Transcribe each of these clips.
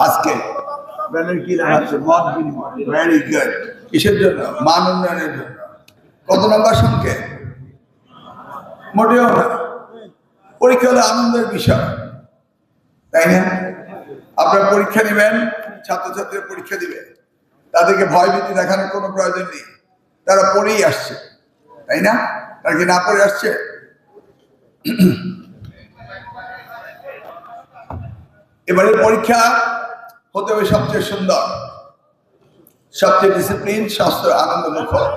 আজকে ব্যানার কি লাগাচ্ছে? মত বিনিময়। Very good. কিসের জন্য? মান উন্নয়নের জন্য। কত নম্বর সংখ্যা? মোটেও না। পরীক্ষা হলো আনন্দের বিষয়, তাই না? আপনারা পরীক্ষা নেবেন, ছাত্রছাত্রীরা পরীক্ষা দিবে, তাদেরকে ভয়ভীতি দেখানোর কোনো প্রয়োজন নেই। তারা পড়েই আসছে, তাই না? তারা কি না পড়ে আসছে? এবারে পরীক্ষা হতে হবে সবচেয়ে সুন্দর, সবচেয়ে ডিসিপ্লিন, স্বাস্থ্য, আনন্দমুখর।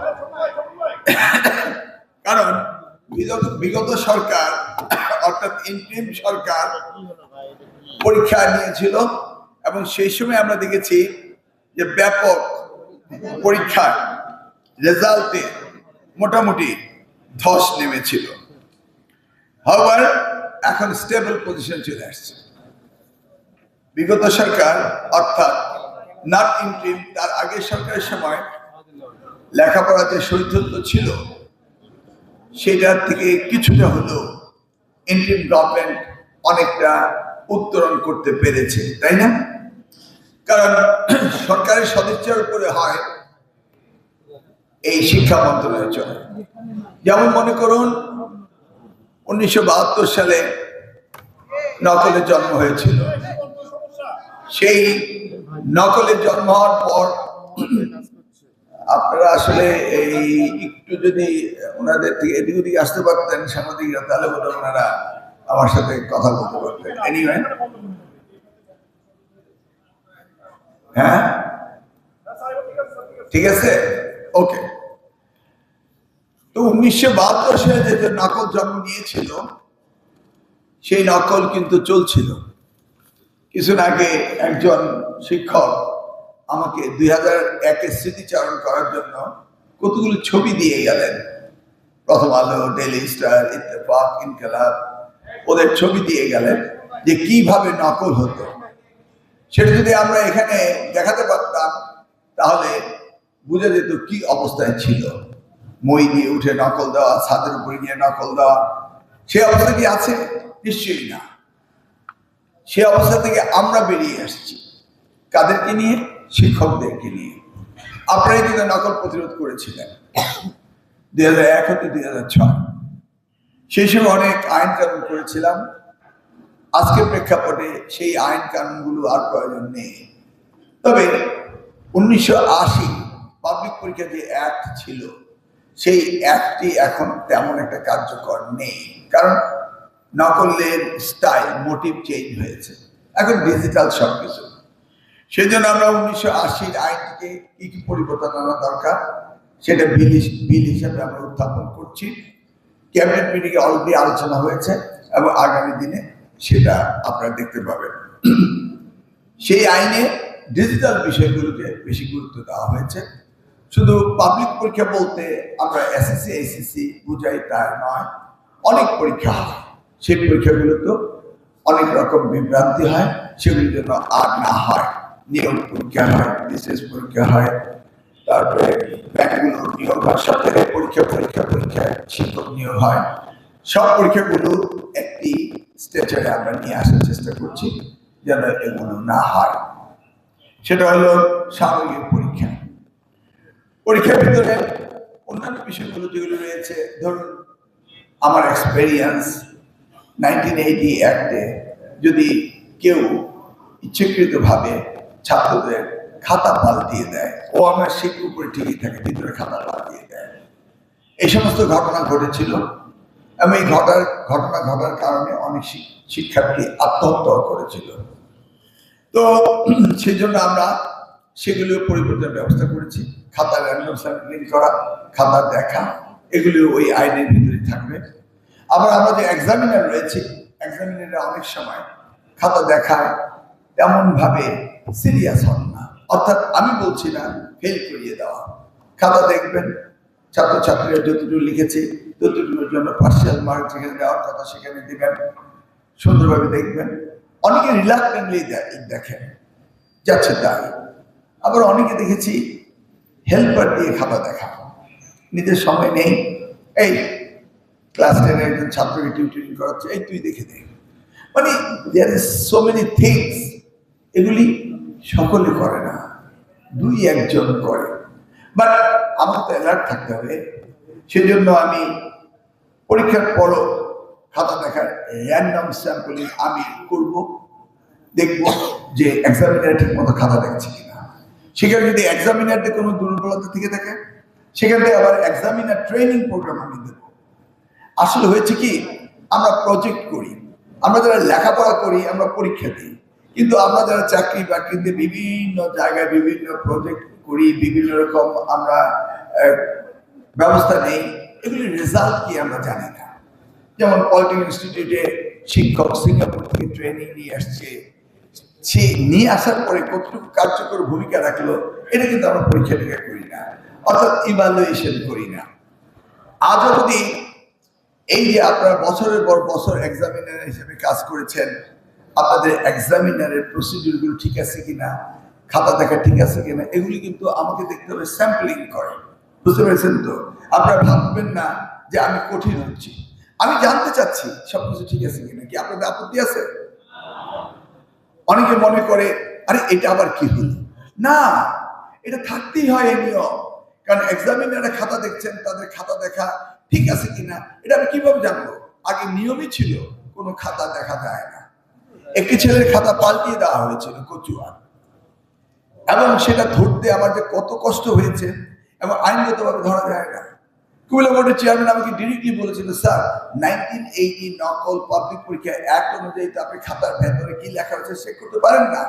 কারণ বিগত সরকার অর্থাৎ ইন্টারিম সরকার পরীক্ষা নিয়েছিল এবং সেই সময় আমরা দেখেছি যে ব্যাপক পরীক্ষার রেজাল্টে মোটামুটি ধস নেমেছিল। আবার এখন স্টেবল পজিশন চলে আসছে। বিগত সরকার অর্থাৎ নট ইন্টারিম, তার আগের সরকারের সময় লেখাপড়া যে শৈথল্য ছিল সেটার থেকে কিছুটা হলেও ইন্টারিম গভর্নমেন্ট অনেকটা উত্তরণ করতে পেরেছে, তাই না? কারণ সরকারের সদিচ্ছার উপরে হয় এই শিক্ষা মন্ত্রণালয় চলে। যেমন মনে করুন 1972 সালে নকলের জন্ম হয়েছিল। সেই নকলের জন্ম হওয়ার পর আপনারা আসলে এই একটু যদি ওনাদের থেকে এদিক ওদিকে আসতে পারতেন সাংবাদিকরা, তাহলে বোধ হয় ওনারা আমার সাথে কথা বলতে পারতেন। এনিওয়ে, হ্যাঁ ঠিক আছে, ওকে। তো 1972 সালে যে নকল জন্ম নিয়েছিল সেই নকল কিন্তু চলছিল। কিছুদিন আগে একজন শিক্ষক আমাকে 2001-এর স্মৃতিচারণ করার জন্য কতগুলো ছবি দিয়ে গেলেন। প্রথম আলো, ডেইলি স্টার, ইত্তেফাক, ইনকিলাব, ওদের ছবি দিয়ে গেলেন যে কিভাবে নকল হতো। সেটা যদি আমরা এখানে দেখাতে পারতাম তাহলে বুঝা যেত কি অবস্থায় ছিল। মই দিয়ে উঠে নকল দেওয়া, ছাদের উপরে গিয়ে নকল দেওয়া, সে অবস্থা কি আছে? নিশ্চয়ই না। সে অবস্থা থেকে আমরা বেরিয়ে আসছি। কাদেরকে নিয়ে? শিক্ষকদেরকে নিয়ে। আপনারাই কিন্তু নকল প্রতিরোধ করেছিলেন 2001 হতে 2006। সেই সময় অনেক আইন কানুন করেছিলাম। আজকের প্রেক্ষাপটে সেই আইন কানুনগুলো আর প্রয়োজন নেই। তবে 1980 পাবলিক পরীক্ষা যে অ্যাক্ট ছিল সেই অ্যাক্টটি এখন তেমন একটা কার্যকর নেই। কারণ নকলের স্টাইল, মোটিভ চেঞ্জ হয়েছে, এখন ডিজিটাল সবকিছু। সেই জন্য আমরা 1980 আইনটিকে কি কি পরিবর্তন আনা দরকার সেটা বিল হিসাবে আমরা উত্থাপন করছি। ক্যাবিনেট মিটিংয়ে অলরেডি আলোচনা হয়েছে এবং আগামী দিনে সেটা আপনারা দেখতে পাবেন। সেই আইনে ডিজিটাল বিষয়গুলোকে বেশি গুরুত্ব দেওয়া হয়েছে। শুধু পাবলিক পরীক্ষা বলতে আমরা এসএসসি এইচএসসি বুঝাই তাই নয়, অনেক পরীক্ষা হয়। সেই পরীক্ষাগুলো তো অনেক রকম বিভ্রান্তি হয়, সেগুলির জন্য আর না হয়। নিয়োগ পরীক্ষা হয়, বিশেষ পরীক্ষা হয়, তারপরে ব্যাংকগুলোর নিয়োগ হয়, সরকারের পরীক্ষায় শিক্ষক নিয়োগ হয়। সব পরীক্ষাগুলো একটি স্ট্রেচারে আমরা নিয়ে আসার চেষ্টা করছি যেন এগুলো না হয়। সেটা হলো সাময়িক পরীক্ষা। পরীক্ষার ভিতরে অন্যান্য বিষয়গুলো যেগুলো রয়েছে, ধরুন আমার এক্সপেরিয়েন্স 1980 অ্যাক্টে যদি কেউ ইচ্ছাকৃতভাবে ছাত্রদের খাতা পাল্টিয়ে দেয়, ও আমার শিক্ষার উপরে ঠিকই থাকে, ভিতরে খাতা পাল্টিয়ে দেয়, এই সমস্ত ঘটনা ঘটেছিল এবং এই ঘটনা ঘটার কারণে অনেক শিক্ষার্থী আত্মহত্যা করেছিল। তো সেই জন্য আমরা সেগুলো পরিবর্তনের ব্যবস্থা করেছি। খাতা র্যান্ডম স্যাম্পলিং করা, খাতা দেখা, এগুলো ওই আইনের ভিতরে থাকবে। আবার আমরা যে এক্সামিনার রয়েছে, এক্সামিনাররা অনেক সময় খাতা দেখায় তেমন ভাবে সিরিয়াস হন না। অর্থাৎ আমি বলছি না ফেল করিয়ে দেওয়া, খাতা দেখবেন, ছাত্রছাত্রীরা যতটুকু লিখেছে ততটুকুর জন্য পার্সিয়াল মার্ক যেখানে দেওয়ার কথা সেখানে দেবেন, সুন্দরভাবে দেখবেন। অনেকে রিলাক্টেন্টলি দেখেন, যাচ্ছে তাই। আবার অনেকে দেখেছি হেল্পার দিয়ে খাতা দেখা, নিজের সময় নেই, এই ক্লাস 10 একজন ছাত্রকে টিউটরিং করাচ্ছে, এই তুই দেখে দে। মানে there is so many things এগুলি সকলে করে না, দুই একজন করে। বাট আমার তো অ্যালার্ট থাকতে হবে। সেজন্য আমি পরীক্ষার পরও খাতা দেখার র্যান্ডম স্যাম্পলিং আমি করব, দেখব যে এক্সামিনার ঠিক মতো খাতা দেখছে কিনা। সেখানে যদি এক্সামিনারদের কোনো দুর্বলতা থেকে থাকে, সেখান থেকে আবার এক্সামিনার ট্রেনিং প্রোগ্রাম আমি দেব। আসলে হয়েছে কি, আমরা প্রজেক্ট করি, আমরা যারা লেখাপড়া করি আমরা পরীক্ষা দিই, কিন্তু আমরা যারা চাকরি বাকরিতে বিভিন্ন জায়গায় বিভিন্ন প্রজেক্ট করি, বিভিন্ন রকম আমরা ব্যবস্থা নেই, এগুলির রেজাল্ট কি আমরা জানি না। যেমন পলিটেকনিক ইনস্টিটিউটে শিক্ষক সিঙ্গাপুর থেকে ট্রেনিং নিয়ে আসছে, সে নিয়ে আসার পরে কতটুকু কার্যকর ভূমিকা রাখলো এটা কিন্তু আমরা পরীক্ষা নিরীক্ষা করি না, অর্থাৎ ইভালুয়েশন করি না। আজও যদি এই যে আপনারা বছরের পর বছর এক্সামিনার হিসেবে কাজ করেছেন, আপনাদের এক্সামিনারের প্রসিডিউরগুলো ঠিক আছে কিনা, খাতা দেখা ঠিক আছে কিনা, এগুলি কিন্তু আমাকে দেখতে হবে, স্যাম্পলিং করে। বুঝতে পেরেছেন তো? আপনারা ভাববেন না যে আমি কঠিন হচ্ছি, আমি জানতে চাচ্ছি সবকিছু ঠিক আছে কিনা। কি আপনাদের আপত্তি আছে? অনেকে মনে করে আরে এটা আবার কি হল না, এটা থাকতেই হয় এই নিয়ম। কারণ এক্সামিনাররা খাতা দেখছেন, তাদের খাতা দেখা ঠিক আছে কিনা এটা আমি কিভাবে জানবো? আগে নিয়মই ছিল কোনো খাতা দেখা যায় না। একটি ছেলের খাতা পাল্টিয়ে দেওয়া হয়েছিল কচুয়া, এবং সেটা ধরতে আমার যে কত কষ্ট হয়েছে, এবং আইনগতভাবে ধরা যায় না। কুমিল্লা বোর্ডের চেয়ারম্যান আমাকে ডিরেক্টলি বলেছিল, স্যার 1980 নকল পাবলিক পরীক্ষা অ্যাক্ট অনুযায়ী তো আপনি খাতার ভেতরে কি লেখা হয়েছে চেক করতে পারেন না।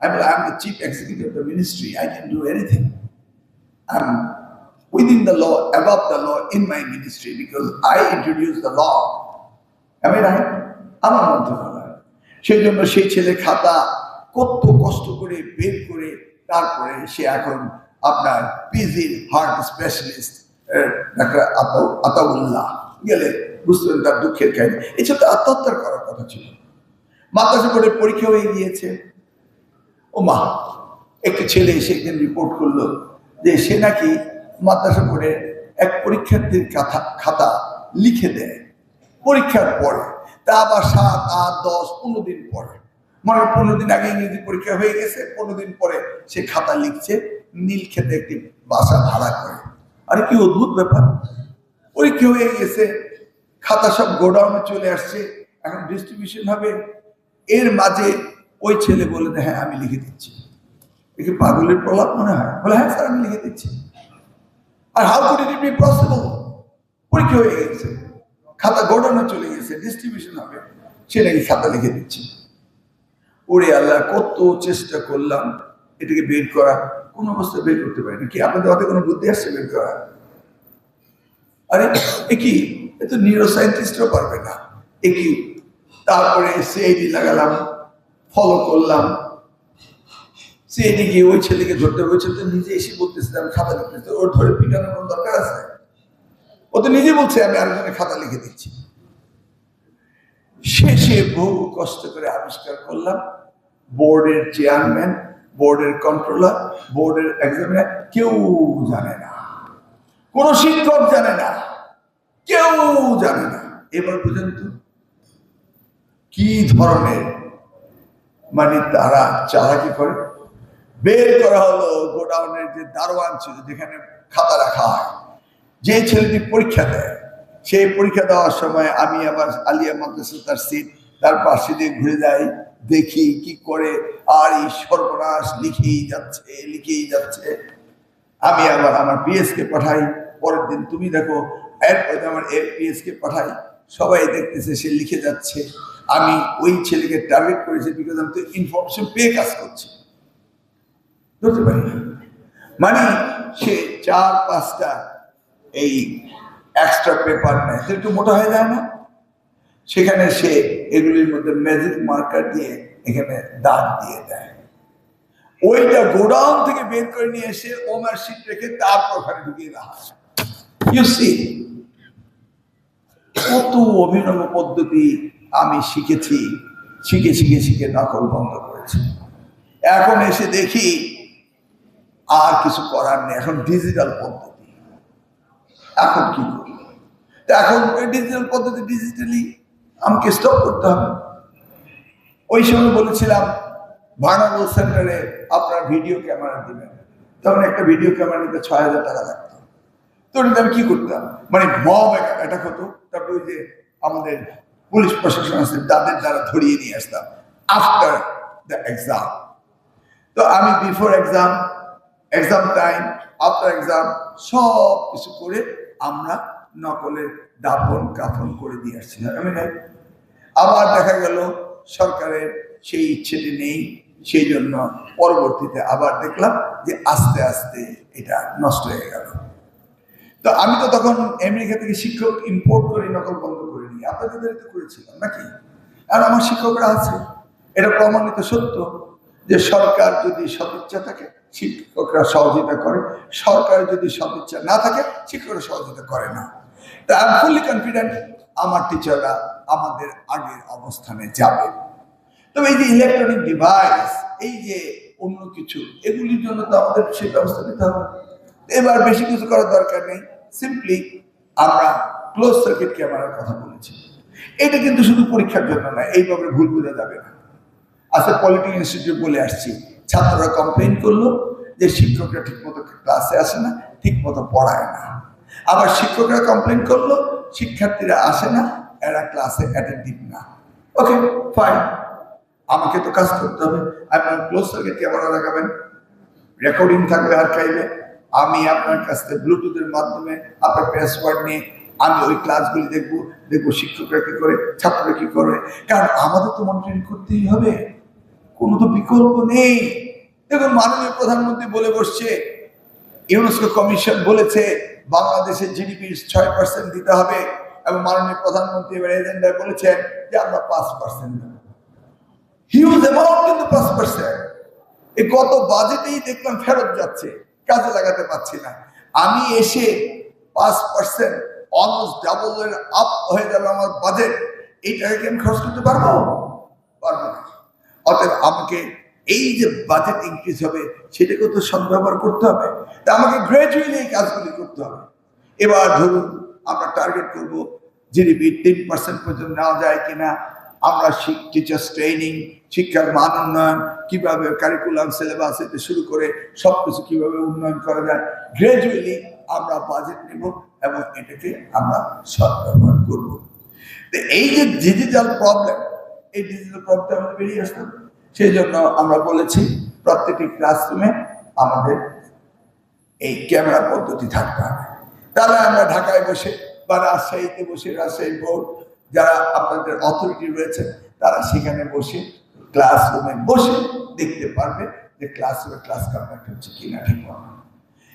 আমি বলি, I am the chief executive of the ministry, I can do anything. I am within the law, above the law in my ministry because I introduced the law. Am I right? আমার মন্ত্রণালয়। সেই জন্য সেই ছেলে খাতা কত কষ্ট করে বের করে তারপরে সে এখন আপনার পিজির হার্ট স্পেশালিস্ট ডাক্তার আতাউল্লাহ গেলে বুঝতেন তার দুঃখের কাহিনী। এসব তো আত্মহত্যা করার কথা ছিল। মাদ্রাসা বোর্ডের পরীক্ষা হয়ে গিয়েছে, ও মা, একটি ছেলে এসে একদিন রিপোর্ট করলো যে সে নাকি মাদ্রাসা বোর্ডে এক পরীক্ষার্থীর খাতা লিখে দেয় পরীক্ষার পরে, তা আবার 7, 8, 10, 15 দিন পরে। মনে 15 দিন আগে ইংরেজি পরীক্ষা হয়ে গেছে, 15 দিন পরে সে খাতা লিখছে নীলক্ষেতে একটি বাসা ভাড়া করে। আরে কি অদ্ভুত ব্যাপার! পরীক্ষা হয়ে গেছে, খাতা সব গোডাউনে চলে আসছে, এখন ডিস্ট্রিবিউশন হবে। এর মাঝে ওই ছেলে বলে, হ্যাঁ আমি লিখে দিচ্ছি। একে পাগলের প্রলাপ মনে হয়? বলে, হ্যাঁ স্যার আমি লিখে দিচ্ছি। আর how could it be possible? পরীক্ষা হয়ে গেছে, খাতা গোডাউনে চলে গেছে, ডিস্ট্রিবিউশন হবে, সে নাকি খাতা লিখে দিচ্ছে। ওরে আল্লাহ, কত চেষ্টা করলাম এটাকে বের করা, কোন অবস্থায় বের করতে পারি না। কি আপনাদের হাতে কোনো বুদ্ধি আসছে বের করা? আরে কি, এ তো নিউরো সায়েন্টিস্টও পারবে না। কি তারপরে সিআইডি লাগালাম, ফলো করলাম, সিআইডি গিয়ে ওই ছেলেকে ধরতে, ওই ছেলে নিজে এসে বলতেছে আমি খাতা লিখতেছি। ওর ধরে পিটানোর কোনো দরকার আছে? ও তো নিজে বলছে আমি আরেকজনের খাতা লিখে দিচ্ছি। শেষে বহু কষ্ট করে আবিষ্কার করলাম, বোর্ডের চেয়ারম্যান, বোর্ডের কন্ট্রোলার, বোর্ডের এক্সামিনার কেউ জানে না, কোন শিক্ষক জানে না, কেউ জানে না। এবার বুঝেন তো কি ধরনের মানে তারা চালাকি করে। বের করা হলো গোডাউনের যে দারোয়ান ছিল, যেখানে খাতা রাখা হয়, যে ছেলেটি পরীক্ষা দেয়, সেই পরীক্ষা দেওয়ার সময় আমি আবার আলিয়া মাদ্রাসা তার সিট, তার পাশে দিয়ে ঘুরে যাই, দেখি কি করে, আর এই সর্বনাশ লিখেই যাচ্ছে লিখেই যাচ্ছে। আমি আবার আমার পিএস কে পাঠাই, পরের দিন তুমি দেখো, এরপরে আমার পিএস কে পাঠাই, সবাই দেখতেছে সে লিখে যাচ্ছে। আমি ওই ছেলেকে টার্গেট করেছি বিকজ আমি তো ইনফরমেশন পেয়ে কাজ করছি, ধরতে পারি না। মানে সে 4-5টা এই এক্সট্রা পেপার নেয়, একটু মোটা হয়ে যায় না, সেখানে সে এগুলির মধ্যে ম্যাজিক মার্কার দিয়ে এখানে দাগ দিয়ে দেয়। ওইটা গোডাউন থেকে বের করে নিয়ে এসে ওমার শিট রেখে তারপর ওখানে ঢুকিয়ে দেওয়া হয়। ইউ সি, কত অভিনব পদ্ধতি আমি শিখেছি, শিখে শিখে শিখে নকল বন্ধ করেছি। এখন এসে দেখি আর কিছু করার নেই, এখন ডিজিটাল পদ্ধতি। এখন কি করি? এখন ডিজিটাল পদ্ধতি, ডিজিটালি আমাকে স্টপ করতে হবে। ওই সময় বলেছিলাম ভার্নাবল সেন্টারে আপনার ভিডিও ক্যামেরা দিবেন, তখন একটা ভিডিও ক্যামেরা নিতে ৬,০০০ টাকা লাগতো। তো আমি কি করতাম, মানে মব অ্যাটাক হতো, তারপরে ওই যে আমাদের পুলিশ প্রশাসন আছে তাদের দ্বারা ধরিয়ে নিয়ে আসতাম আফটার দ্য এক্সাম। তো আমি before exam, exam time, after exam সব কিছু করে আমরা নকলের দাফন কাফন করে দিয়ে আসছিলাম। আমি আবার দেখা গেল সরকারের সেই ইচ্ছেটি নেই, সেই জন্য পরবর্তীতে আবার দেখলাম যে আস্তে আস্তে এটা নষ্ট হয়ে গেল। তো আমি তো তখন আমেরিকা থেকে শিক্ষক ইম্পোর্ট করে নকল বন্ধ করে নিই, আপনাদের তো করেছিলাম নাকি? আর আমার শিক্ষকরা আছে, এটা প্রমাণিত সত্য যে সরকার যদি সদিচ্ছা থাকে শিক্ষকরা সহযোগিতা করে, সরকার যদি সদিচ্ছা না থাকে শিক্ষকরা সহযোগিতা করে না। তা আই এম ফুলি কনফিডেন্ট আমার টিচাররা আমাদের আগের অবস্থানে যাবে। তবে এই যে ইলেকট্রনিক ডিভাইস, এই যে অন্য কিছু, এগুলির জন্য তো আমাদের সেই ব্যবস্থা নিতে হবে। এবার বেশি কিছু করার দরকার নেই, সিম্পলি আমরা ক্লোজ সার্কিট ক্যামেরার কথা বলেছি। এটা কিন্তু শুধু পরীক্ষার জন্য না, এইভাবে ভুল বোঝা যাবে না। আজকে পলিটেকনিক ইনস্টিটিউট বলে আসছি, ছাত্ররা কমপ্লেন করলো যে শিক্ষকরা ঠিক মতো ক্লাসে আসে না, ঠিক মতো পড়ায় না। আবার শিক্ষকরা কমপ্লেন করলো শিক্ষার্থীরা আসে না, এরা ক্লাসে অ্যাটেন্টিভ না। ওকে ফাইন, আমাকে তো কাজ করতে হবে। আপনার ক্লোজ সার্কিট ক্যামেরা লাগাবেন, রেকর্ডিং থাকবে আর্কাইভে, আমি আপনার কাছ থেকে ব্লুটুথের মাধ্যমে আপনার পাসওয়ার্ড নিয়ে আমি ওই ক্লাসগুলি দেখবো শিক্ষকরা কি করে, ছাত্ররা কি করে, কারণ আমাদের তো মনিটরিং করতেই হবে, কোনো তো বিকল্প নেই। দেখুন মাননীয় প্রধানমন্ত্রী বলে বসছে, ইউনেস্কো কমিশন বলেছে বাংলাদেশের জিডিপির 6% দিতে হবে, এবং মাননীয় প্রধানমন্ত্রী এবার এজেন্ডায় বলেছেন যে আমরা 5% দেব। হিউজ অ্যামাউন্ট, কিন্তু 5%। এই গত বাজেটেই দেখলাম ফেরত যাচ্ছে, কাজে লাগাতে পারছি না। আমি এসে 5% অলমোস্ট ডাবল আপ হয়ে যাবে আমার বাজেট, এই টাকাকে আমি খরচ করতে পারবো না। অতএব আমাকে এই যে বাজেট ইনক্রিজ হবে সেটাকে তো সদ্ব্যবহার করতে হবে, তা আমাকে গ্র্যাজুয়ালি এই কাজগুলি করতে হবে। এবার ধরুন আমরা টার্গেট করব জিডিপি 3% পর্যন্ত নেওয়া যায় কিনা, আমরা টিচার্স ট্রেনিং, শিক্ষার মান উন্নয়ন, কিভাবে কারিকুলাম সিলেবাস থেকে শুরু করে সবকিছু কিভাবে উন্নয়ন করা যায়, গ্র্যাজুয়ালি আমরা বাজেট নেব এবং এটাকে আমরা সদ্ব্যবহার করব। এই যে ডিজিটাল প্রবলেম, এই ডিজিটাল প্রবলেম আমাদের বেরিয়ে আসতে হবে। সেই জন্য আমরা বলেছি প্রত্যেকটি ক্লাসরুমে আমাদের এই ক্যামেরা পদ্ধতি থাকতে হবে। তাহলে আমরা ঢাকায় বসে বা রাজশাহীতে বসে, রাজশাহী বোর্ড যারা আপনাদের অথরিটি রয়েছে তারা সেখানে বসে ক্লাসরুমে বসে দেখতে পারবে যে ক্লাসরুমে ক্লাস কন্ডাক্ট হচ্ছে কিনা ঠিক মতো।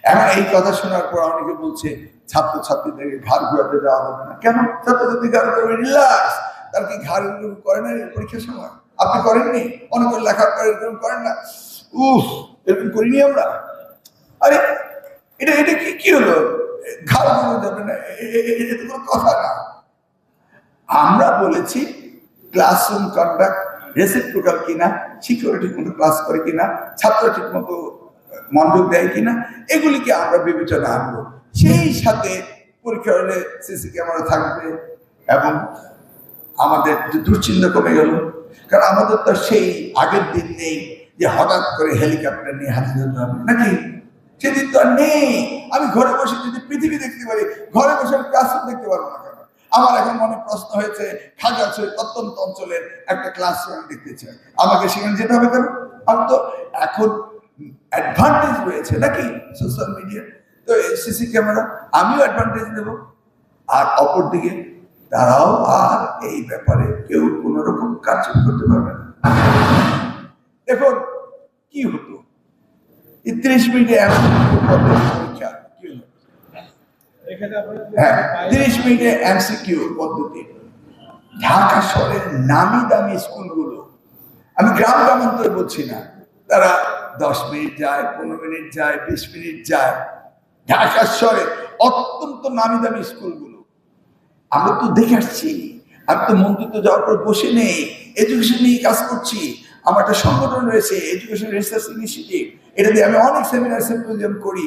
এখন এই কথা শোনার পর অনেকে বলছে ছাত্রছাত্রীদেরকে ঘাড় ঘুরাতে দেওয়া হবে না। কেন? ছাত্রছাত্রী ঘাড় ঘুরাবে, রিল্যাক্স। তার কি ঘাড় করে না পরীক্ষার সময়? আপনি করেননি? অনেকে লেখার পরে এরকম করেন না, এরকম করিনি আমরা। আরে এটা কি হলো? ঘাড় ঘুরানো যাবে না, এটা তো কোনো কথা না। আমরা বলেছি ক্লাসরুম কন্ডাক্ট রেসিপ্রোকাল কিনা, শিক্ষকরা ঠিক মতো ক্লাস করে কিনা, ছাত্র ঠিক মতো মনোযোগ দেয় কিনা, এগুলিকে আমরা বিবেচনা আনবো। সেই সাথে পরীক্ষা হলে সিসি ক্যামেরা থাকবে এবং আমাদের দুশ্চিন্তা কমে গেল। কারণ আমাদের তো সেই আগের দিন নেই যে হঠাৎ করে হেলিকপ্টার নিয়ে হাজির হতে হবে নাকি, সেদিন তো আর নেই। আমি ঘরে বসে যদি পৃথিবী দেখতে পারি, ঘরে বসে ক্লাসরুম দেখতে পারবো না কেন? আমার এখন মনে প্রশ্ন হয়েছে, খাগড়াছড়ির অত্যন্ত অঞ্চলের একটা ক্লাসরুম দেখতে চাই, আমাকে সেখানে যেতে হবে কেন? আমি তো এখন অ্যাডভান্টেজ রয়েছে নাকি সোশ্যাল মিডিয়া, তো সিসি ক্যামেরা আমিও অ্যাডভান্টেজ নেব। আর অপরদিকে তারাও আর এই ব্যাপারে কেউ কোন রকম কাজ করতে পারবে না। এখন কি হতো, 30 মিনিটে পরীক্ষা কি হলো? 30 মিনিটে এমসিকিউ পদ্ধতি। ঢাকা শহরের নামি দামি স্কুলগুলো, আমি গ্রাম গ্রামান্তরে বলছি না, তারা 10 মিনিট যায়, 15 মিনিট যায়, 20 মিনিট যায়। ঢাকা শহরে অত্যন্ত নামি দামি স্কুলগুলো আমরা তো দেখে আসছি। আমি তো মন্ত্রিত্ব যাওয়ার পর বসে নেই, এডুকেশন নিয়ে কাজ করছি। আমার একটা সংগঠন রয়েছে এডুকেশন রিসার্চ ইনিশিয়েটিভ, এটা দিয়ে আমি অনেক সেমিনার সিম্পোজিয়াম করি,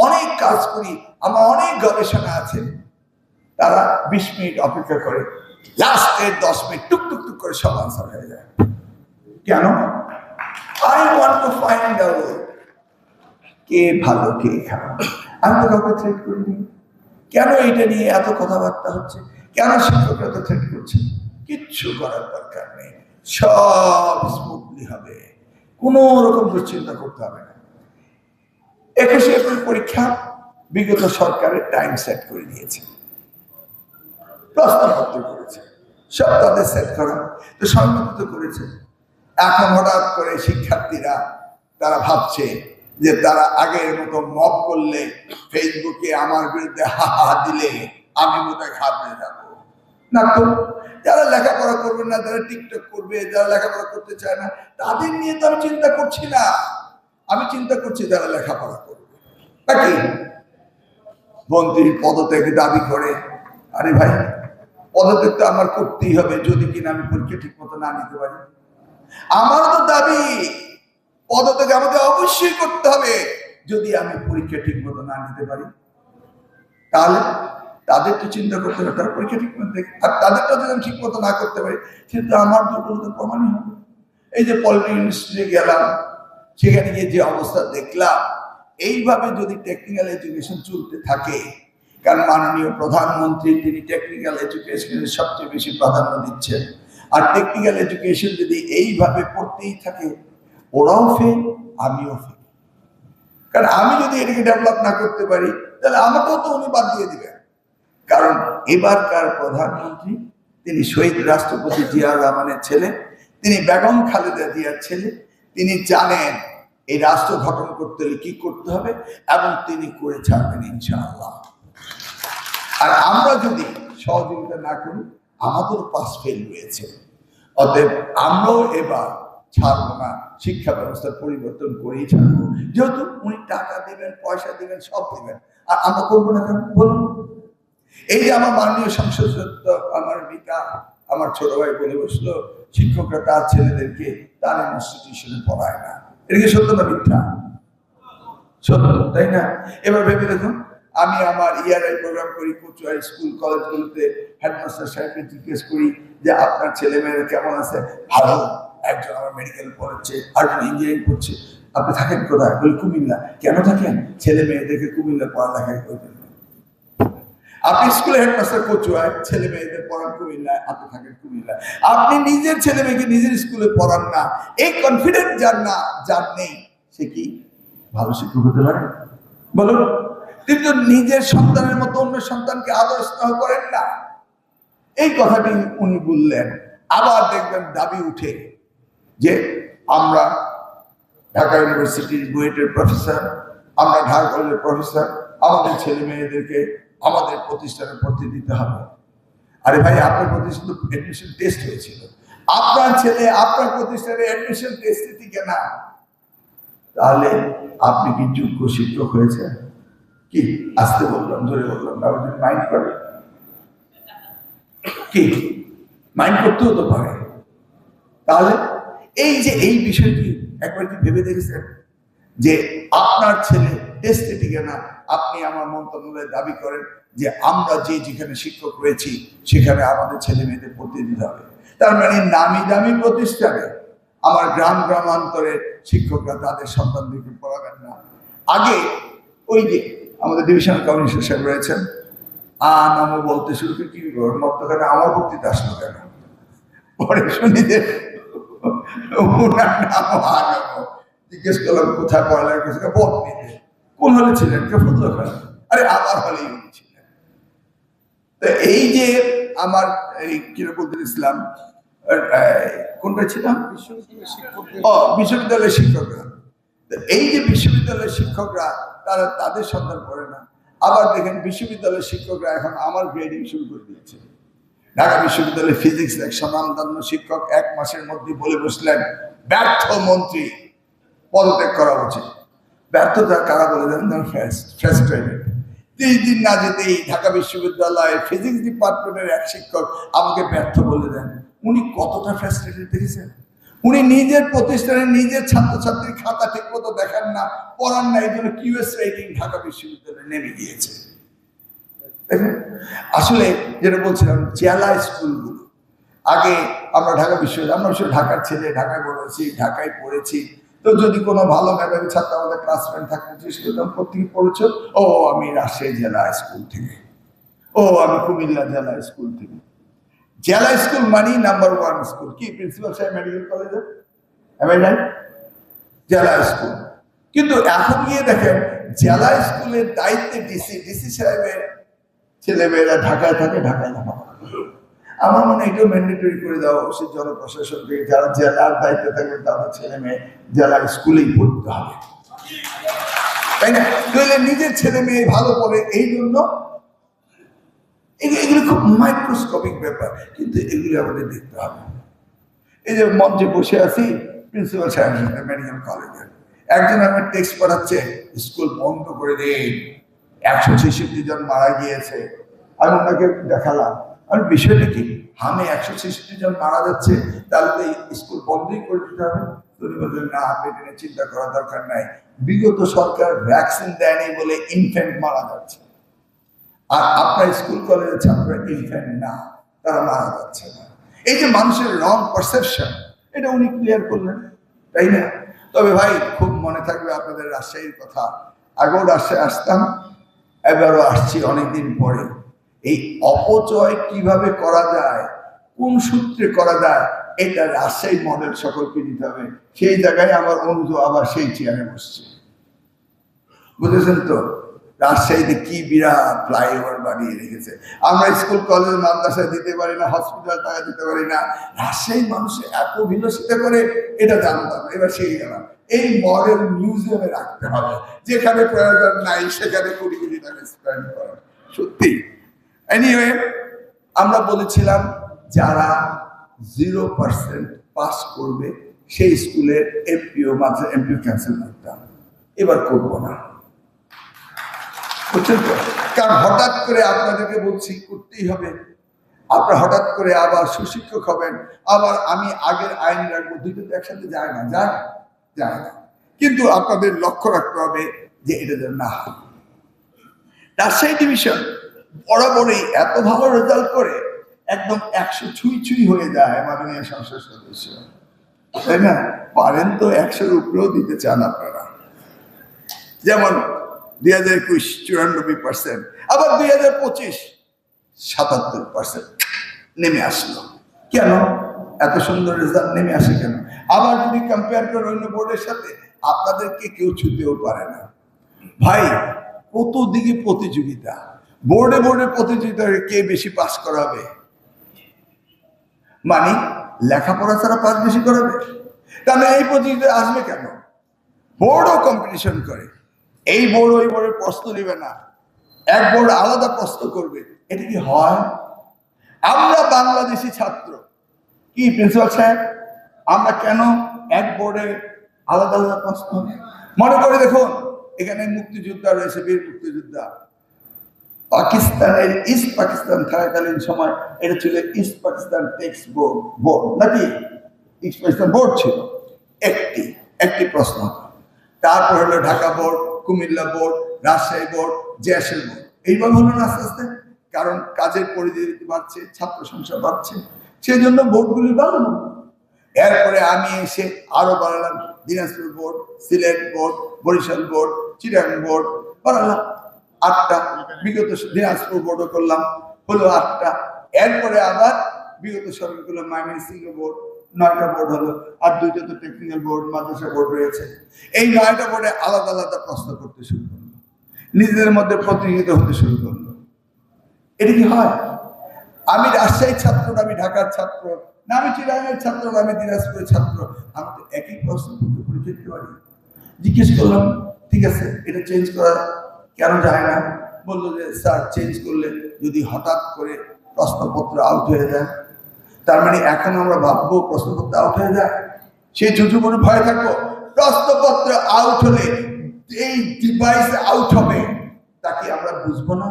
অনেক কাজ করি, আমার অনেক গবেষণা আছে। তারা 20 মিনিট অপেক্ষা করে, লাস্টের 10 মিনিট টুক টুক টুক করে সব আনসার হয়ে যায়। কেন? I want to find out কে ভালো কে খারাপ। আমি তো কাউকে থ্রেট করিনি। কেন এটা নিয়ে এত কথাবার্তা হচ্ছে? কেন শিক্ষকরা তো থ্রেট করছে? কিচ্ছু করার দরকার নেই, সব স্মুথলি হবে, কোনো রকম দুশ্চিন্তা করতে হবে না। 21শে এপ্রিল পরীক্ষা বিগত সরকারের টাইম সেট করে দিয়েছে, প্রশ্নপত্র করেছে, সব তাদের সেট করা, তো সম্মত করেছে। এখন হঠাৎ করে শিক্ষার্থীরা তারা ভাবছে যে তারা আগের মতো মব করলে, ফেসবুকে আমার বিরুদ্ধে হা হা দিলে আমি বোধহয় খাবড়ে যাবো না। তো যারা লেখাপড়া করবে না, যারা টিকটক করবে, যারা লেখাপড়া করতে চায় না, তাদের নিয়ে তো আমি চিন্তা করছি না। আমি চিন্তা করছি যারা লেখাপড়া করবে। নাকি মন্ত্রীর পদত্যাগ দাবি করে, আরে ভাই পদত্যাগ তো আমার করতেই হবে যদি কিনা আমি পরীক্ষা ঠিক মতো না নিতে পারি। আমার তো দাবি পদত্যাগ আমাকে অবশ্যই করতে হবে যদি আমি পরীক্ষা ঠিক মতো না নিতে পারি। তাহলে তাদের তো চিন্তা করতে হবে তার পরীক্ষা ঠিক মতো, আর তাদেরটা যদি আমি ঠিক মতো না করতে পারি সেটা আমার দুর্বলতা প্রমাণই হবে। এই যে পলিটেকনিক ইউনিভার্সিটি গেলাম, সেখানে গিয়ে যে অবস্থা দেখলাম, এইভাবে যদি টেকনিক্যাল এডুকেশন চলতে থাকে, কারণ মাননীয় প্রধানমন্ত্রী তিনি টেকনিক্যাল এডুকেশনের সবচেয়ে বেশি প্রাধান্য দিচ্ছেন, আর টেকনিক্যাল এডুকেশন যদি এইভাবে পড়তেই থাকে, ওরাও ফেল আমিও ফেল। কারণ আমি যদি এটাকে ডেভেলপ না করতে পারি তাহলে আমাকেও তো উনি বাদ দিয়ে দিবেন। কারণ এবারকার প্রধানমন্ত্রী তিনি শহীদ রাষ্ট্রপতি জিয়াউর রহমানের ছেলে, তিনি বেগম খালেদা জিয়ার ছেলে, তিনি জানেন এই রাষ্ট্র গঠন করতে হলে কি করতে হবে, এবং তিনি করে ছাড়বেন ইনশাআল্লাহ। আর আমরা যদি সহযোগিতা না করি আমাদেরও পাস ফেল রয়েছে, অতএব আমরাও এবার ছাড়বো না, শিক্ষা ব্যবস্থার পরিবর্তন করেই ছাড়বো। যেহেতু উনি টাকা দিবেন, পয়সা দিবেন, সব দিবেন, আর আমরা করবো না কেন বলুন? এই যে আমার মাননীয় সংসদ সদস্য আমার মিতা, আমার ছোট ভাই বলে বসলো শিক্ষকরা তার ছেলেদেরকে তার ইনস্টিটিউশনে পড়ায় না। এটা কি সত্য না মিথ্যা? সত্য, তাই না? এবার ভেবে দেখুন, আমি আমার ইয়ারআই প্রোগ্রাম করি কচুয়ার স্কুল কলেজগুলোতে, হেডমাস্টার সাহেবকে জিজ্ঞেস করি যে আপনার ছেলে মেয়েরা কেমন আছে? ভালো, একজন আমার মেডিকেল পড়ছে, আরেকজন ইঞ্জিনিয়ারিং পড়ছে। আপনি থাকেন কোথায়? বলি কুমিল্লা। কেন থাকেন? ছেলে মেয়েদেরকে কুমিল্লা পড়ালেখায় করবেন। আপনি স্কুলে হেডমাস্টার কচুয়ায়, ছেলে মেয়েদের পড়ান কুমিল্লায়, আপনি থাকেন কুমিল্লায়। আপনি নিজের ছেলে মেয়েকে নিজের স্কুলে পড়ান না, এই কনফিডেন্স যার না, যার নেই, সে কি ভালো শিক্ষক হতে পারে বলুন? কিন্তু নিজের সন্তানের মতো অন্য সন্তানকে আদর স্নেহ করেন না। এই কথাটি উনি বললেন। আবার দেখবেন দাবি উঠে যে আমরা ঢাকা ইউনিভার্সিটির বুয়েটের প্রফেসর, আমরা ঢাকা কলেজের প্রফেসর, আমাদের ছেলে মেয়েদেরকে আমাদের প্রতিষ্ঠানে ভর্তি দিতে হবে। আরে ভাই, আপনার প্রতিষ্ঠানে অ্যাডমিশন টেস্ট হয়েছিল, আপনার ছেলে আপনার প্রতিষ্ঠানে অ্যাডমিশন টেস্ট দিতে না, তাহলে আপনি কি যোগ্য শিক্ষক হয়েছেন? কি আসতে বললাম, জোরে বললাম না, মাইন্ড করে কি মাইন্ড করতেও তো পারে। তাহলে এই যে এই বিষয়টি একবার কি ভেবে দেখেছেন যে আপনার ছেলে টেস্টে টিকে না, আপনি আমার মন্ত্রণালয়ে দাবি করেন যে আমরা যেখানে শিক্ষক রয়েছি সেখানে আমাদের ছেলে মেয়েদের পড়তে দিতে হবে। তার মানে নামি দামি প্রতিষ্ঠানে আমার গ্রাম গ্রামান্তরের শিক্ষকরা তাদের সন্তানদেরকে পড়াবেন না। আগে ওই যে আমাদের ডিভিশনাল কমিশনার সাহেব রয়েছেন, নাম বলতে শুরু করে কি মধ্যখানে আমার বক্তৃতা আসলো কেন, পরে শুনি যে ওনার নাম জিজ্ঞেস করলাম কোথায় পড়ালেখা করেছে, ভোট নিতে। কোন হলে ছিলেন? আরে আমার হলেই উনি ছিলেন। তো এই যে আমার এই কিনা বলতে ইসলাম কোনটা ছিলাম, বিশ্ববিদ্যালয়ের শিক্ষকরা, এই যে বিশ্ববিদ্যালয়ের শিক্ষকরা তারা তাদের সন্তান পড়ে না। আবার দেখেন বিশ্ববিদ্যালয়ের শিক্ষকরা এখন আমার গ্রেডিং শুরু করে দিয়েছে। ঢাকা বিশ্ববিদ্যালয়ের ফিজিক্স এক স্বনামধন্য শিক্ষক 1 মাসের মধ্যে বলে বসলেন ব্যর্থ মন্ত্রী, পদত্যাগ করা উচিত। ব্যর্থতা কারা বলে দেন? ফ্রাস্ট্রেটেড। 30 দিন না যেতেই ঢাকা বিশ্ববিদ্যালয়ের ফিজিক্স ডিপার্টমেন্টের এক শিক্ষক আমাকে ব্যর্থ বলে দেন। উনি কতটা ফ্রাস্ট্রেটেড দেখেছেন? উনি নিজের প্রতিষ্ঠানে নিজের ছাত্রছাত্রীর খাতা ঠিক মতো দেখেন না, পড়ান না, এই জন্য কিউএস রেটিং ঢাকা বিশ্ববিদ্যালয়ে নেমে গিয়েছে। দেখেন, আসলে যেটা বলছিলাম, জেলা স্কুলগুলো আগে আমরা ঢাকা বিশ্ববিদ্যালয়, আমরা ঢাকার ছেলে, ঢাকায় বড় হয়েছি, ঢাকায় পড়েছি, তো যদি কোনো ভালো মেধাবী ছাত্র আমাদের ক্লাসমেট থাকতে জিজ্ঞেস করতাম কোথেকে পড়েছ, ও আমি রাজশাহী জেলা স্কুল থেকে, ও আমি কুমিল্লা জেলা স্কুল থেকে। জেলা স্কুল মানে নাম্বার 1 স্কুল। কি প্রিন্সিপাল সাহেব মেডিকেল কলেজে জেলা স্কুল। কিন্তু এখন গিয়ে দেখেন জেলা স্কুলের দায়িত্বে ডিসি সাহেবের ছেলেমেয়েরা ঢাকায় থাকে, ঢাকায় লেখাপড়া। আমার মনে হয় এটাও ম্যান্ডেটরি করে দেওয়া উচিত জনপ্রশাসনকে, যারা জেলার দায়িত্বে থাকবে তাদের ছেলে মেয়ে জেলা স্কুলেই পড়তে হবে, তাই না? নইলে নিজের ছেলে মেয়ে ভালো করে, এই জন্য এগুলো খুব মাইক্রোস্কোপিক ব্যাপার, কিন্তু এগুলো আমাদের দেখতে হবে। এই যে মঞ্চে বসে আছি প্রিন্সিপাল সাহেবের সাথে মেডিকেল কলেজের, একজন আমার টেক্সট পড়াচ্ছে স্কুল বন্ধ করে দিন, 166 জন মারা গিয়েছে। আমি ওনাকে দেখালাম, আর বিষয়টা কি, আমি 166 জন মারা যাচ্ছে, তাহলে তো স্কুল বন্ধই করে দিতে হবে। তিনি বললেন না, এটা নিয়ে চিন্তা করার দরকার নাই, বিগত সরকার ভ্যাকসিন দেয়নি বলে ইনফ্যান্ট মারা যাচ্ছে, আর আপনার স্কুল কলেজের ছাত্র ইনফ্যান্ট না, তারা মারা যাচ্ছে না। এই যে মানুষের রং পারসেপশন, এটা উনি ক্লিয়ার করলেন, তাই না? তবে ভাই খুব মনে থাকবে আপনাদের রাজশাহীর কথা। আগেও রাজশাহী আসতাম, এবারও আসছি অনেকদিন পরে। এই অপচয় কিভাবে করা যায়, কোন সূত্রে করা যায়, এটা রাজশাহী মডেল সকলকে দিতে হবে। সেই জায়গায় আমার অনুজ আবার সেই চেয়ারে বসছে, বুঝেছেন তো? রাজশাহীতে কি বিরাট ফ্লাইওভার বানিয়ে রেখেছে। আমরা স্কুল কলেজ মাদ্রাসায় দিতে পারি না, হসপিটাল টাকা দিতে পারি না, রাজশাহীর মানুষ এত বিলাসিতা করে, এটা জানতাম। এবার সেই গেলাম, এই মডেল মিউজিয়ামে রাখতে হবে, যেখানে প্রয়োজন নাই সেখানে কোটি কোটি টাকা স্পেন্ড করা। সত্যি এনিওয়ে, আমরা বলেছিলাম যারা 0% পাস করবে সেই স্কুলের এমপিও ক্যান্সেল করতাম, এবার করবো না, বুঝছেন তো? কারণ হঠাৎ করে আপনাদেরকে বলছি করতেই হবে, আপনারা হঠাৎ করে আবার সুশিক্ষক হবেন, আবার আমি আগের আইন রাখবো, দুটো তো একসাথে যায় না, যায় না। কিন্তু আপনাদের লক্ষ্য রাখতে হবে যে এটা যেন না হয়। রাজশাহী ডিভিশন বরাবরই এত ভালো রেজাল্ট করে, একদম 100 ছুঁই হয়ে যায় মাননীয় সংসদ সদস্য, তাই না? পারেন তো 100-এর উপরেও দিতে চান আপনারা। যেমন 2021 94%, আবার 2025 77% নেমে আসলো। কেন এত সুন্দর রেজাল্ট নেমে আসে কেন? আবার যদি কম্পেয়ার করে অন্য বোর্ডের সাথে, আপনাদেরকে কেউ ছুতেও পারে না। ভাই কত দিকে প্রতিযোগিতা, বোর্ডে প্রতিযোগিতা, কে বেশি পাস করাবে, মানে লেখাপড়া ছাড়া পাস বেশি করাবে, তাহলে এই প্রতিযোগিতা আসবে কেন? বোর্ডও কম্পিটিশন করে, এই বোর্ড ওই বোর্ডের প্রশ্ন নেবে না, এক বোর্ড আলাদা প্রশ্ন করবে, এটা কি হয়? আমরা বাংলাদেশি ছাত্র, কি প্রিন্সিপাল সাহেব, আমরা কেন এক বোর্ডে আলাদা আলাদা প্রশ্ন হবে? মনে করে দেখুন, এখানে মুক্তিযোদ্ধা রয়েছে, বীর মুক্তিযোদ্ধা। পাকিস্তানের ইস্ট পাকিস্তান থাকাকালীন সময় এটা ছিল ইস্ট পাকিস্তান টেক্সট বোর্ড, নাকি ইস্ট পাকিস্তান বোর্ড ছিল, একটি প্রশ্ন। তারপর হলো Dhaka board, Comilla board, Rajshahi board, JSL board, এইভাবে হলো না আস্তে আস্তে, কারণ কাজের পরিধি বাড়ছে, ছাত্র সংখ্যা বাড়ছে, সেই জন্য বোর্ডগুলি বাড়ানো। এরপরে আমি এসে আরো বাড়ালাম, Dinajpur board, Sylhet board, Barisal board, Chittagong board বাড়ালাম 8টা, বিগত দিনাজপুর বোর্ডও করলাম, হলো 8টা। এরপরে আবার বিগত সরকার করলাম ময়মনসিংহ বোর্ড, 9টা বোর্ড হলো, আর 2টা তো টেকনিক্যাল বোর্ড, মাদ্রাসা বোর্ড রয়েছে। এই 9টা বোর্ডে আলাদা আলাদা প্রশ্ন করতে শুরু করলো, নিজেদের মধ্যে প্রতিযোগিতা হতে শুরু করলো। এটা কি হয়? আমি রাজশাহীর ছাত্র না আমি ঢাকার ছাত্র, না আমি চিটাগাংয়ের ছাত্র না আমি দিনাজপুরের ছাত্র, আমি তো একই প্রশ্ন পরীক্ষা দিতে পারি। জিজ্ঞেস করলাম, ঠিক আছে এটা চেঞ্জ করা কেন যায় না? বললো যে স্যার, চেঞ্জ করলে যদি হঠাৎ করে প্রশ্নপত্র আউট হয়ে যায়, তার মানে এখন আমরা ভাববো প্রশ্নপত্র আউট হয়ে যায়, সেই ঝুঁঝু করে ভয় থাকবো। প্রশ্নপত্র আউট হলে এই ডিভাইস আউট হবে, তাকে আমরা বুঝবো না?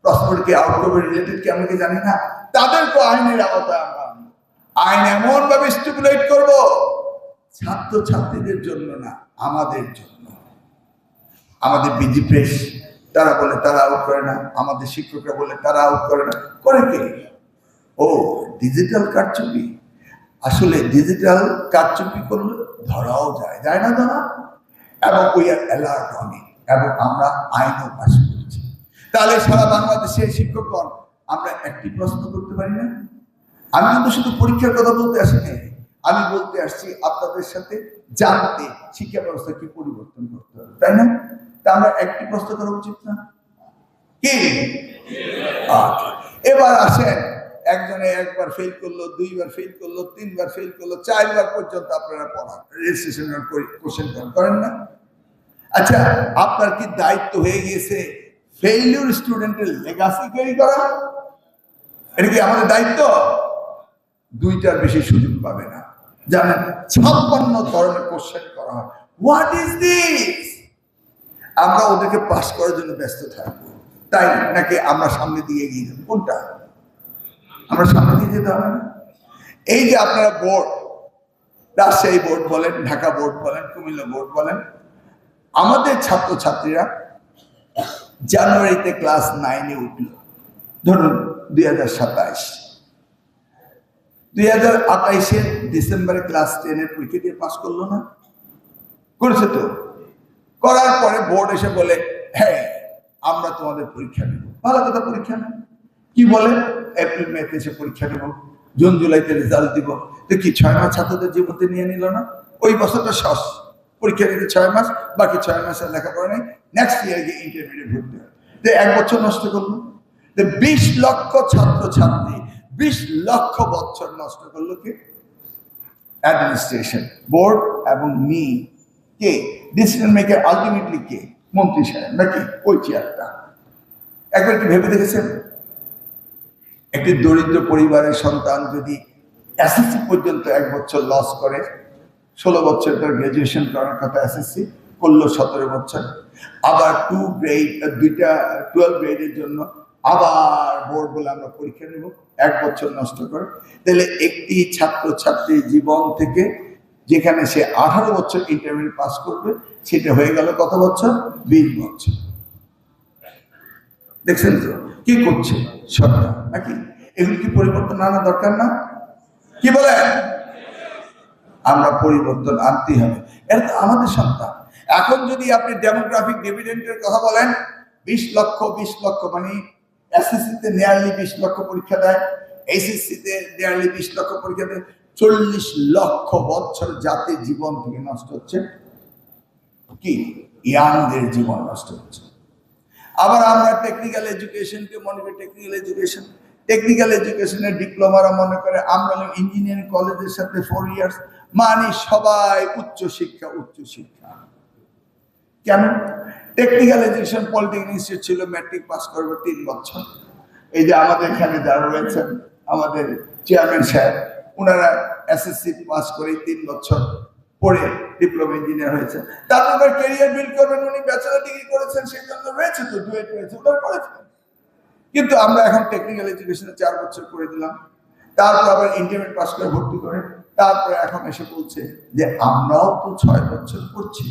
প্রশ্নকে আউট করবে রিলেটেড কি আমরা কি জানি না? তাদেরকে আইনের আওতায় আমরা আইন এমন ভাবে স্টিপুলেট করব, ছাত্র ছাত্রীদের জন্য না, আমাদের জন্য। আমাদের বিজি প্রেস তারা বলে তারা আউট করে না, আমাদের শিক্ষকরা বলে তারা আউট করে না, করে কে? ও ডিজিটাল কারচুপি। আসলে ডিজিটাল কারচুপি করলে ধরাও যায়, যায় না ধরা? এবং we are alert on it, এবং আমরা আইনও পাস করেছি। তাহলে সারা বাংলাদেশে শিক্ষকগণ আমরা একটি প্রশ্ন করতে পারি না? আমি কিন্তু শুধু পরীক্ষার কথা বলতে আসিনি, আমি বলতে আসছি আপনাদের সাথে জানতে শিক্ষা ব্যবস্থা কি পরিবর্তন করতে হবে, তাই না? তা আমরা একটি প্রশ্ন করা উচিত না কি? এবার আসেন, একজনে একবার ফেল করলো, দুইবার ফেল করলো, তিনবার ফেল করলো, 4বার পর্যন্ত আপনারা পড়ান, রেজিস্ট্রেশন কোশ্চেন করেন না? আচ্ছা, আপনার কি দায়িত্ব হয়ে গিয়েছে ফেইলিউর স্টুডেন্টের লেগাসি ক্যারি করা? এটা কি আমাদের দায়িত্ব? 2টার বেশি সুযোগ পাবে না। জানেন 56 ধরনের কোশ্চেন করা হয়। What is this? আমরা ওদেরকে পাস করার জন্য ব্যস্ত থাকবো, তাই নাকি আমরা সামনে দিয়ে এগিয়ে যাবো? কোনটা? আমরা সামনে দিয়ে যেতে হবে না? এই যে আপনারা বোর্ড, রাজশাহী বোর্ড বলেন, ঢাকা বোর্ড বলেন, কুমিল্লা বোর্ড বলেন, আমাদের ছাত্রছাত্রীরা জানুয়ারিতে ক্লাস 9-এ উঠল, ধরুন 2027, 2028-এর ডিসেম্বরে ক্লাস 10-এর পরীক্ষা দিয়ে পাস করলো না? করেছে তো। করার পরে বোর্ড এসে বলে, হ্যাঁ আমরা তোমাদের পরীক্ষা নেব। ভালো কথা, পরীক্ষা নেব। কি বলে? এপ্রিল মেতে এসে পরীক্ষা নেব, জুন জুলাইতে রেজাল্ট দিব। তো কি 6 মাস ছাত্রদের জীবনতে নিয়ে নিল না? ওই বছরটা শেষ, পরীক্ষা দিতে 6 মাস, বাকি 6 মাসের লেখাপড়া নেই, নেক্সট ইয়ার গিয়ে ইন্টারমিডিয়েট ভর্তি হয়। তো 1 বছর নষ্ট করলো। 20 লক্ষ ছাত্রছাত্রী, 20 লক্ষ বছর নষ্ট করলো কে? অ্যাডমিনিস্ট্রেশন, বোর্ড এবং মি। কে ডিসিশন মেকার? আলটিমেটলি কে? মন্ত্রী সাহেব নাকি ওই চেয়ারটা? একবার কি ভেবে দেখেছেন, একটি দরিদ্র পরিবারের সন্তান যদি এসএসসি পর্যন্ত 1 বছর লস করে, 16 বছর তার গ্রাজুয়েশন করার কথা, এসএসসি করলো 17 বছর, আবার 2 গ্রেড, 2টা 12 গ্রেডের জন্য আবার বোর্ড বলে আমরা পরীক্ষা নেব, 1 বছর নষ্ট করে, তাহলে একটি ছাত্রছাত্রীর জীবন থেকে যেখানে সে 18 বছর ইন্টারমিডিয়েট পাস করবে, সেটা হয়ে গেল কত বছর? 20 বছর। দেখছেন তো কি করছে সরকার নাকি? এগুলি কি পরিবর্তন আনা দরকার না? কি বলেন? আমরা পরিবর্তন আনতেই হবে, এটা তো আমাদের সন্তান। এখন যদি আপনি ডেমোগ্রাফিক ডিভিডেন্ডের কথা বলেন, 20 লক্ষ মানে এসএসসিতে নিয়ারলি 20 লক্ষ পরীক্ষা দেয়, এইচএসসিতে নিয়ারলি 20 লক্ষ পরীক্ষা দেয়, 40 লক্ষ বছর জাতির জীবন থেকে নষ্ট হচ্ছে। কি ইয়াংদের জীবন নষ্ট হচ্ছে। আবার আমরা টেকনিক্যাল এডুকেশনকে মনে করি টেকনিক্যাল এডুকেশনের ডিপ্লোমারা মনে করে আমরা ইঞ্জিনিয়ারিং কলেজের সাথে 4 ইয়ার্স, মানে সবাই উচ্চ শিক্ষা। কেন? টেকনিক্যাল এডুকেশন পলিটেকনিক ইনস্টিটিউট ছিল, ম্যাট্রিক পাস করবে 3 বছর। এই যে আমাদের এখানে যারা রয়েছেন, আমাদের চেয়ারম্যান সাহেব, ওনারা এসএসসি পাস করে 3 বছর পড়ে ডিপ্লোমা ইঞ্জিনিয়ার হয়েছে। তারপর ক্যারিয়ার বিল্ড করবেন, উনি ব্যাচেলর ডিগ্রি করেছেন, সেই জন্য রয়েছে তো ডুয়েট রয়েছে, ওনারা করেছেন। কিন্তু আমরা এখন টেকনিক্যাল এডুকেশনে 4 বছর করে দিলাম, তারপর আবার ইন্টারমিডিয়েট পাস করে ভর্তি করে, তারপরে এখন এসে বলছে যে আমরাও তো 6 বছর করছি।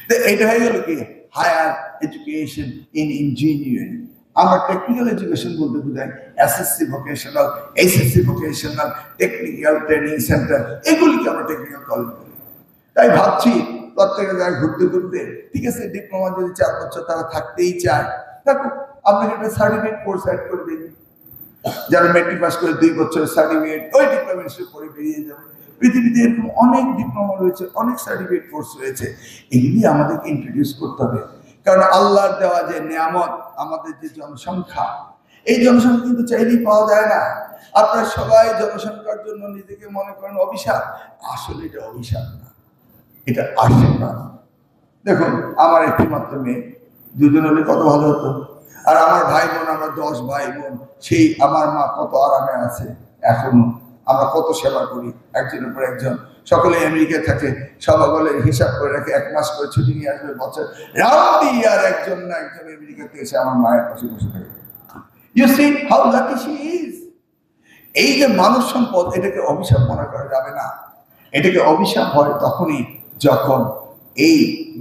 তো এটা হয়ে গেল কি হায়ার এডুকেশন ইন ইঞ্জিনিয়ারিং। আমরা টেকনিক্যাল এডুকেশন বলতে বোঝাই SSC vocational, HSC vocational, technical training centre, এগুলিকে আমরা টেকনিক্যাল কলেজ বলি। তাই ভাবছি প্রত্যেক জায়গায় ঘুরতে ঠিক আছে, ডিপ্লোমা যদি 4 বছর তারা থাকতেই চায়, থাকুক, আপনাকে একটা সার্টিফিকেট কোর্স অ্যাড করে দিন। যারা ম্যাট্রিক পাস করে 2 বছরের সার্টিফিকেট, ওই ডিপ্লোমা ইনস্টিটিউট পড়ে বেরিয়ে যাবে। পৃথিবীতে এরকম অনেক ডিপ্লোমা রয়েছে, অনেক সার্টিফিকেট কোর্স রয়েছে, এগুলি আমাদেরকে ইন্ট্রোডিউস করতে হবে। কারণ আল্লাহর দেওয়া যে নিয়ামত, আমাদের যে জনসংখ্যা, এই জনসংখ্যা কিন্তু চাইলেই পাওয়া যায় না। আপনারা সবাই জনসংখ্যার জন্য নিজেকে মনে করেন অভিশাপ, আসলে এটা অভিশাপ না, এটা আশীর্বাদ। দেখুন, আমার একটি মাত্র মেয়ে, 2জন হলে কত ভালো হতো। আর আমার ভাই বোন, আমরা 10 ভাই বোন, সেই আমার মা কত আরামে আছে। এখন আমরা কত সেবা করি, একজনের পর একজন, সকলে আমেরিকায় থাকে, সবাই বলে হিসাব করে রাখে 1 মাস করে ছুটি নিয়ে আসবে বছর রাউন্ড ইয়ার, একজন না একজন আমেরিকাতে এসে আমার মায়ের পাশে বসে থাকে। You see how lucky she is. এই যে মানব সম্পদ, এটাকে অভিশাপ মনে করা যাবে না। এটাকে অভিশাপ হয় তখনই যখন এই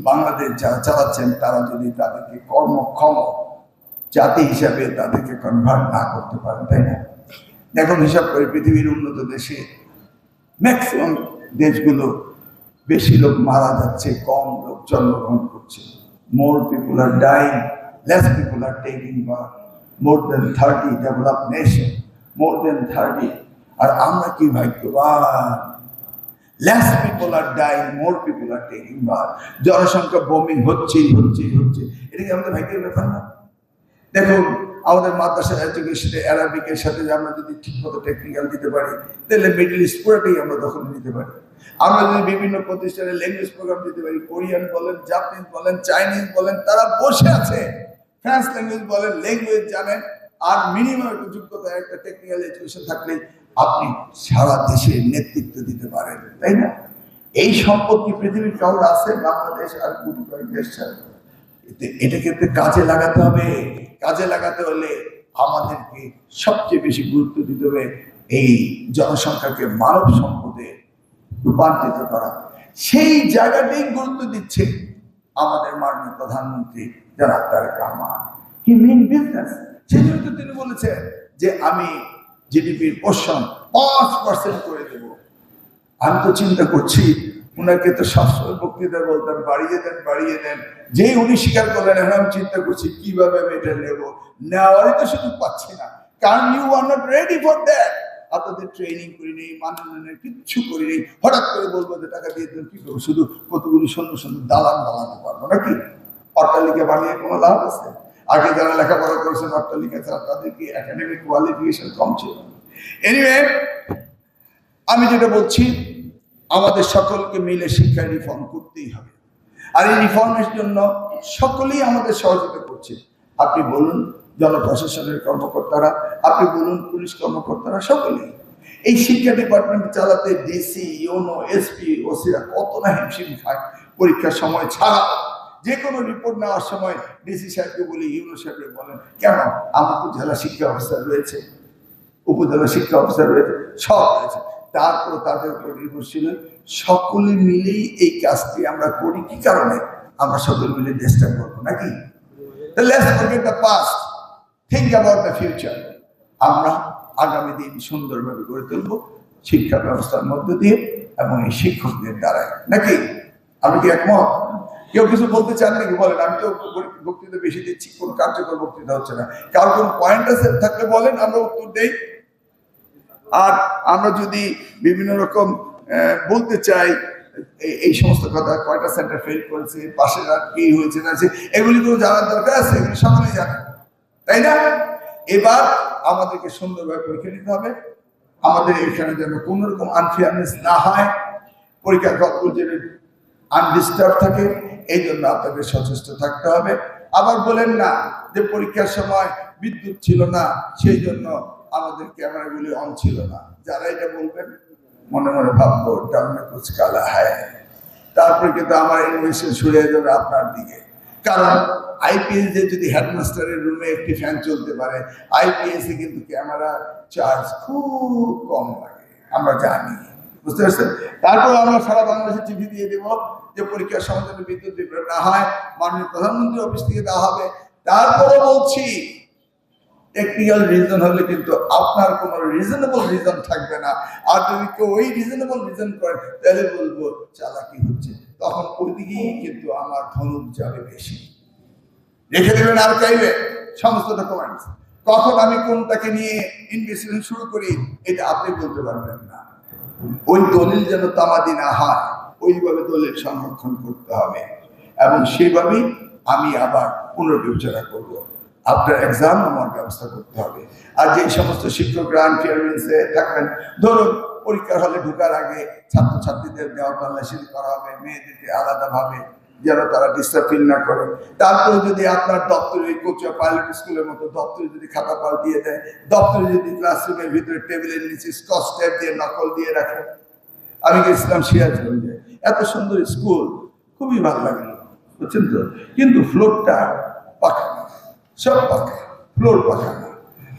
বাংলাদেশ যারা চালাচ্ছেন তারা যদি তাদেরকে কর্মক্ষম জাতি হিসাবে তাদেরকে কনভার্ট না করতে পারেন, তাই না? এখন হিসাব করে পৃথিবীর উন্নত দেশে ম্যাক্সিমাম দেশগুলো বেশি লোক মারা যাচ্ছে, কম লোক জন্মগ্রহণ করছে। More people are dying, less people are taking birth. More than 30 develop nation, more than 30। আর আমরা কি ভাগ্যবান, less people are dying, more people are taking birth. জনসংখ্যা বোমিং হচ্ছেই হচ্ছেই হচ্ছে, এটা কি আমাদের ভাগ্যের ব্যাপার না? দেখুন আমাদের মাদ্রাসা এডুকেশনে অ্যারাবিকের সাথে আমরা যদি ঠিকমতো টেকনিক্যাল দিতে পারি, তাহলে মিডল ইস্ট পুরোটাই আমরা দখলে নিতে পারি। আমরা যদি বিভিন্ন প্রতিষ্ঠানে ল্যাঙ্গুয়েজ প্রোগ্রাম দিতে পারি, কোরিয়ান বলেন, জাপানিজ বলেন, চাইনিজ বলেন, তারা বসে আছে। ফ্রেঞ্চ ল্যাঙ্গুয়েজ বলেন, ল্যাঙ্গুয়েজ জানেন, আর মিনিমাম একটা যোগ্যতা, একটা টেকনিক্যাল এডুকেশন থাকলে আপনি সারা দেশের নেতৃত্ব দিতে পারেন, তাই না? এই সম্পত্তি পৃথিবীর কাউর আছে? বাংলাদেশ আর গুটি কয়েক দেশ ছাড়া। এটাকে কাজে লাগাতে হবে। কাজে লাগাতে হলে আমাদেরকে সবচেয়ে বেশি গুরুত্ব দিতে হবে এই জনসংখ্যাকে মানব সম্পদে রূপান্তরিত করা। সেই জায়গাটাই গুরুত্ব দিচ্ছে আমাদের মাননীয় প্রধানমন্ত্রী জনাব তারেক রহমান। হি মিন বিজনেস। সেই জন্য তো তিনি বলেছেন যে আমি জিডিপির পোর্শন 5% করে দেব। আমি তো চিন্তা করছি, উনাকে তো সবসময় বক্তৃতায় বলতাম বাড়িয়ে দেন বাড়িয়ে দেন, যে উনি স্বীকার করলেন। এখন আমি চিন্তা করছি কিভাবে আমি এটা নেবো, নেওয়ারই তো সুযোগ পাচ্ছি না, কারণ you are not ready for that. আপনাদের ট্রেনিং করি নেই, মাননীয় কিচ্ছু করি নেই, হঠাৎ করে বলবো যে টাকা দিয়ে দেন, কি করবো? শুধু কতগুলি সুন্দর সুন্দর দালান বানাতে পারবো নাকি? অট্টালিকা বানিয়ে কোনো লাভ আছে? আগে যারা লেখাপড়া করেছেন অট্টালিকা ছাড়া, তাদের কি একাডেমিক কোয়ালিফিকেশন কম ছিল? এনিওয়ে, আমি যেটা বলছি, আমাদের সকলকে মিলে শিক্ষা রিফর্ম করতেই হবে। আর এই রিফর্মের জন্য সকলেই আমাদের সহযোগিতা করছে। আপনি বলুন জনপ্রশাসনের কর্মকর্তারা, আপনি বলুন পুলিশ কর্মকর্তারা, সকলেই। এই শিক্ষা ডিপার্টমেন্ট চালাতে ডিসি, ইউনো, এসপি, ওসিরা কত না হিমশিম খায়। পরীক্ষার সময় ছাড়া যে কোনো রিপোর্ট নেওয়ার সময় ডিসি সাহেবকে বলি, ইউনো সাহেবকে বলেন, কেন? আমার তো জেলা শিক্ষা অফিসার রয়েছে, উপজেলা শিক্ষা অফিসার রয়েছে, সব রয়েছে। তারপর তাদের উপর নির্ভরশীল সকলে মিলেই এই কাজটি আমরা করি। কি কারণে? আমরা সকলে মিলে দেশটা করবো নাকি? Let's forget the past, think about the future. আমরা আগামী দিন সুন্দরভাবে গড়ে তুলব শিক্ষা ব্যবস্থার মধ্য দিয়ে এবং এই শিক্ষকদের দ্বারাই, নাকি? আমি কি একমত? কেউ কিছু বলতে চান নাকি? বলেন। আমি তো বক্তৃতা বেশি দিচ্ছি, কোনো কার্যকর বক্তৃতা হচ্ছে না। কারোর কোনো পয়েন্ট আছে থাকলে বলেন, আমরা উত্তর দেই। আর আমরা যদি বিভিন্ন রকম বলতে চাই এই সমস্ত কথা, কয়টা সেন্টার ফেল করেছে, পাশের রাত কি হয়েছে না, এগুলি তো জানার দরকার আছে, এগুলি সকলেই জানে, তাই না? এবার আমাদেরকে সুন্দরভাবে পরীক্ষা নিতে হবে। আমাদের এখানে যেন কোন রকম আনফেয়ারনেস না হয়, পরীক্ষার ফলাফল যেন আনডিস্টার্ব থাকে, এই জন্য আপনাদের সচেষ্ট থাকতে হবে। আবার বলেন না যে পরীক্ষার সময় বিদ্যুৎ ছিল না, সেই জন্য আমাদের ক্যামেরাগুলি অন ছিল না। যারা এটা বলবেন মনে মনে ভাববো ডাউনে কুছ কালা হায়, তারপরে কিন্তু আমার ইনভেস্টমেন্ট ছুড়ে যাবে আপনার দিকে। কারণ আইপিএস এ যদি হেডমাস্টারের রুমে একটি ফ্যান চলতে পারে, আইপিএস এ কিন্তু ক্যামেরা চার্জ খুব কম লাগে, আমরা জানি, বুঝতে পারছেন? তারপর আমরা সারা বাংলাদেশে চিঠি দিয়ে দেবো যে পরীক্ষার সময় যেন বিদ্যুৎ বিভ্রাট না হয়, মাননীয় প্রধানমন্ত্রী অফিস থেকে দেওয়া হবে। তারপরে বলছি, টেকনিক্যাল রিজন হলে কিন্তু আপনার কোনো রিজনেবল রিজন থাকবে না। আর যদি কেউ ওই রিজনেবল রিজন করে, তাহলে বলবো চালাকি হচ্ছে, তখন ওইদিকেই কিন্তু আমার ধনুক যাবে বেশি। রেখে দেবেন আর চাইবে সমস্ত ডকুমেন্টস। কখন আমি কোনটাকে নিয়ে ইনভেস্টিগেশন শুরু করি, এটা আপনি বলতে পারবেন না। ওই দলিল যেন তামাদি না হয়, ওইভাবে দলিল সংরক্ষণ করতে হবে এবং সেইভাবেই আমি আবার পুনর্বিবেচনা করবো। আপনার এক্সাম আমার ব্যবস্থা করতে হবে। আর যে সমস্ত শিক্ষকরা আনফেয়ারনেসে থাকবেন, ধরুন পরীক্ষার হলে ঢোকার আগে ছাত্রছাত্রীদের দেওয়া তল্লাশি করা হবে, মেয়েদেরকে আলাদাভাবে, যেন তারা ডিস্টার্ব ফিল না করে। তারপরে যদি আপনার দপ্তরে কোচা পাইলট স্কুলের মতো দপ্তরে যদি খাতা পাল দিয়ে দেয়, দপ্তরে যদি ক্লাসরুমের ভিতরে টেবিলের নিচে স্কচ টেপ দিয়ে নকল দিয়ে রাখে। আমি গেছিলাম সিরাজগঞ্জে, এত সুন্দর স্কুল, খুবই ভালো লাগলো, বুঝছেন তো? কিন্তু ফ্লোরটা পাকা না, সব পাকা, ফ্লোর পাকা না।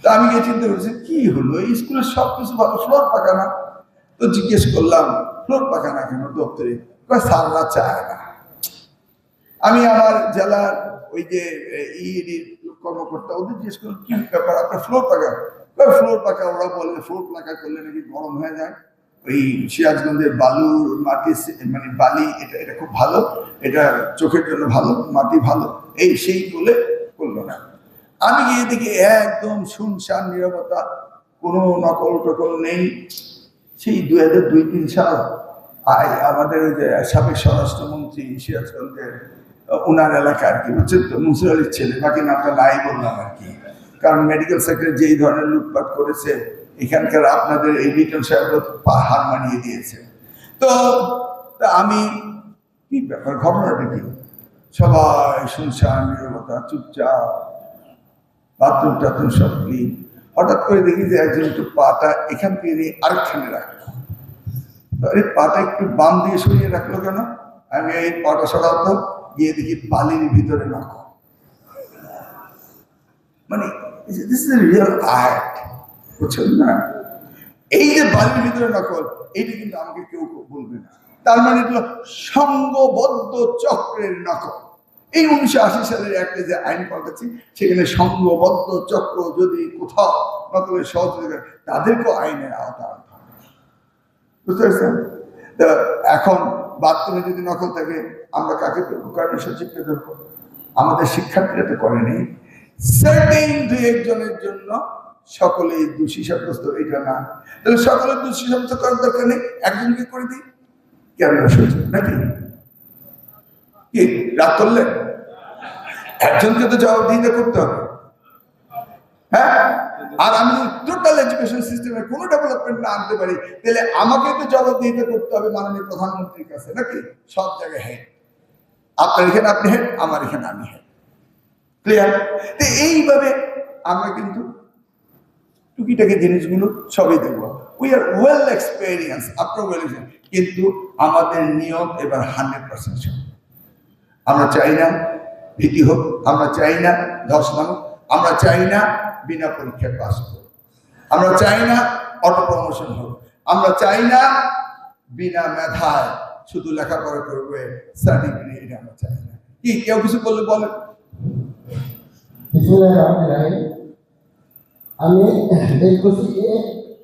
তা আমি গিয়ে চিন্তা করছি কি হলো, এই স্কুলের সব কিছু ভালো, ফ্লোর পাকা না। তো জিজ্ঞেস করলাম ফ্লোর পাকা না কেন দপ্তরে? স্যাররা চায় না। আমি আমার জেলার ওই যে ইডি কর্মকর্তা, ওদের জিজ্ঞেস করলাম কি ব্যাপার, আপনার ফ্লোর পাকা? ফ্লোর পাকা, ওরা বলে ফ্লোর পাকা করলে নাকি গরম হয়ে যায়। ওই সিরাজগঞ্জের বালুর মাটি মানে বালি এটা এটা খুব ভালো, এটা চোখের জন্য ভালো, মাটি ভালো, এই সেই বলে করলো না। আমি গিয়ে দেখি একদম শুনশান নীরবতা, কোনো নকল টকল নেই। সেই 2002-03 সাল আমাদের ওই যে সাবেক স্বরাষ্ট্রমন্ত্রী সিরাজগঞ্জের ওনার এলাকা আর কি, বুঝছেন তো, মনসুর আলীর ছেলে, বাকি নামটা নাই বললাম আর কি, কারণ মেডিকেল সেক্টরে যেই ধরনের লুটপাট করেছে এখানকার আপনাদের এই লিটন সাহেব হার মানিয়ে দিয়েছে। তো আমি কি ব্যাপার, ঘটনাটা কি, সবাই শুনশান নীরবতা, চুপচাপ, বাথরুম টাথরুম সব ক্লিন। হঠাৎ করে দেখি যে একজন একটু পাটা এখান থেকে নিয়ে আরেকখানে রাখলো। আরে পাটা একটু বাম দিয়ে সরিয়ে রাখলো কেন? আমি এই পাটা সরাতো, গিয়ে দেখি বালির ভিতরে নকল। মানে দিস ইজ রিয়েল আর্ট, বুঝছেন না? এই যে বালির ভিতরে নকল, এইটা কিন্তু আমাকে কেউ বলবে না। তার মানে এগুলো সংঘবদ্ধ চক্রের নকল। এই 1980 সালের একটা যে আইন পাল্টাচ্ছি, সেখানে সংঘবদ্ধ চক্র যদি কোথাও নকলের সহযোগিতা, তাদেরকেও আইনের আওতা আনতে হবে, বুঝতে পারছেন? তো এখন বাথরুমে যদি নকল থাকে, আমরা কাকে ধরবো? কারণ সচিবকে ধরবো। আমাদের শিক্ষার্থীরা তো করেনি। সার্টেন দুই একজনের জন্য সকলেই দোষী সাব্যস্ত, এটা না। তাহলে সকলের দোষী সাব্যস্ত করার দরকার নেই, একজনকে করে দিই, ক্যামেরা সচিব নাকি কি রাগ করলেন? একজনকে তো জবাবদিহিতা করতে হবে, হ্যাঁ? আর আমি টোটাল এডুকেশন সিস্টেমে কোনো ডেভেলপমেন্ট না আনতে পারি, তাহলে আমাকে তো জবাবদিহিতা করতে হবে মাননীয় প্রধানমন্ত্রীর কাছে, নাকি? সব জায়গায় হেড, আপনার এখানে আপনি হেড, আমার এখানে আমি হেড, ক্লিয়ার? তো এইভাবে আমরা কিন্তু টুকিটাকি জিনিসগুলো সবই দেখবো। উই আর ওয়েল এক্সপেরিয়েন্স, আপনার ওয়েল এক্সপেরিয়েন্স, কিন্তু আমাদের নিয়ম এবার 100%। আমরা চাই না ভীতি হোক, আমরা চাই না ধর্ষণ হোক, আমরা চাই না বিনা পরীক্ষায় পাস হোক, আমরা চাই না অটো প্রমোশন হোক, আমরা চাই না বিনা মেধায় শুধু লেখাপড়া করবে সার্টিফিকেট, এটা আমরা চাই না। কি কেউ কিছু বললে বলেন? আমি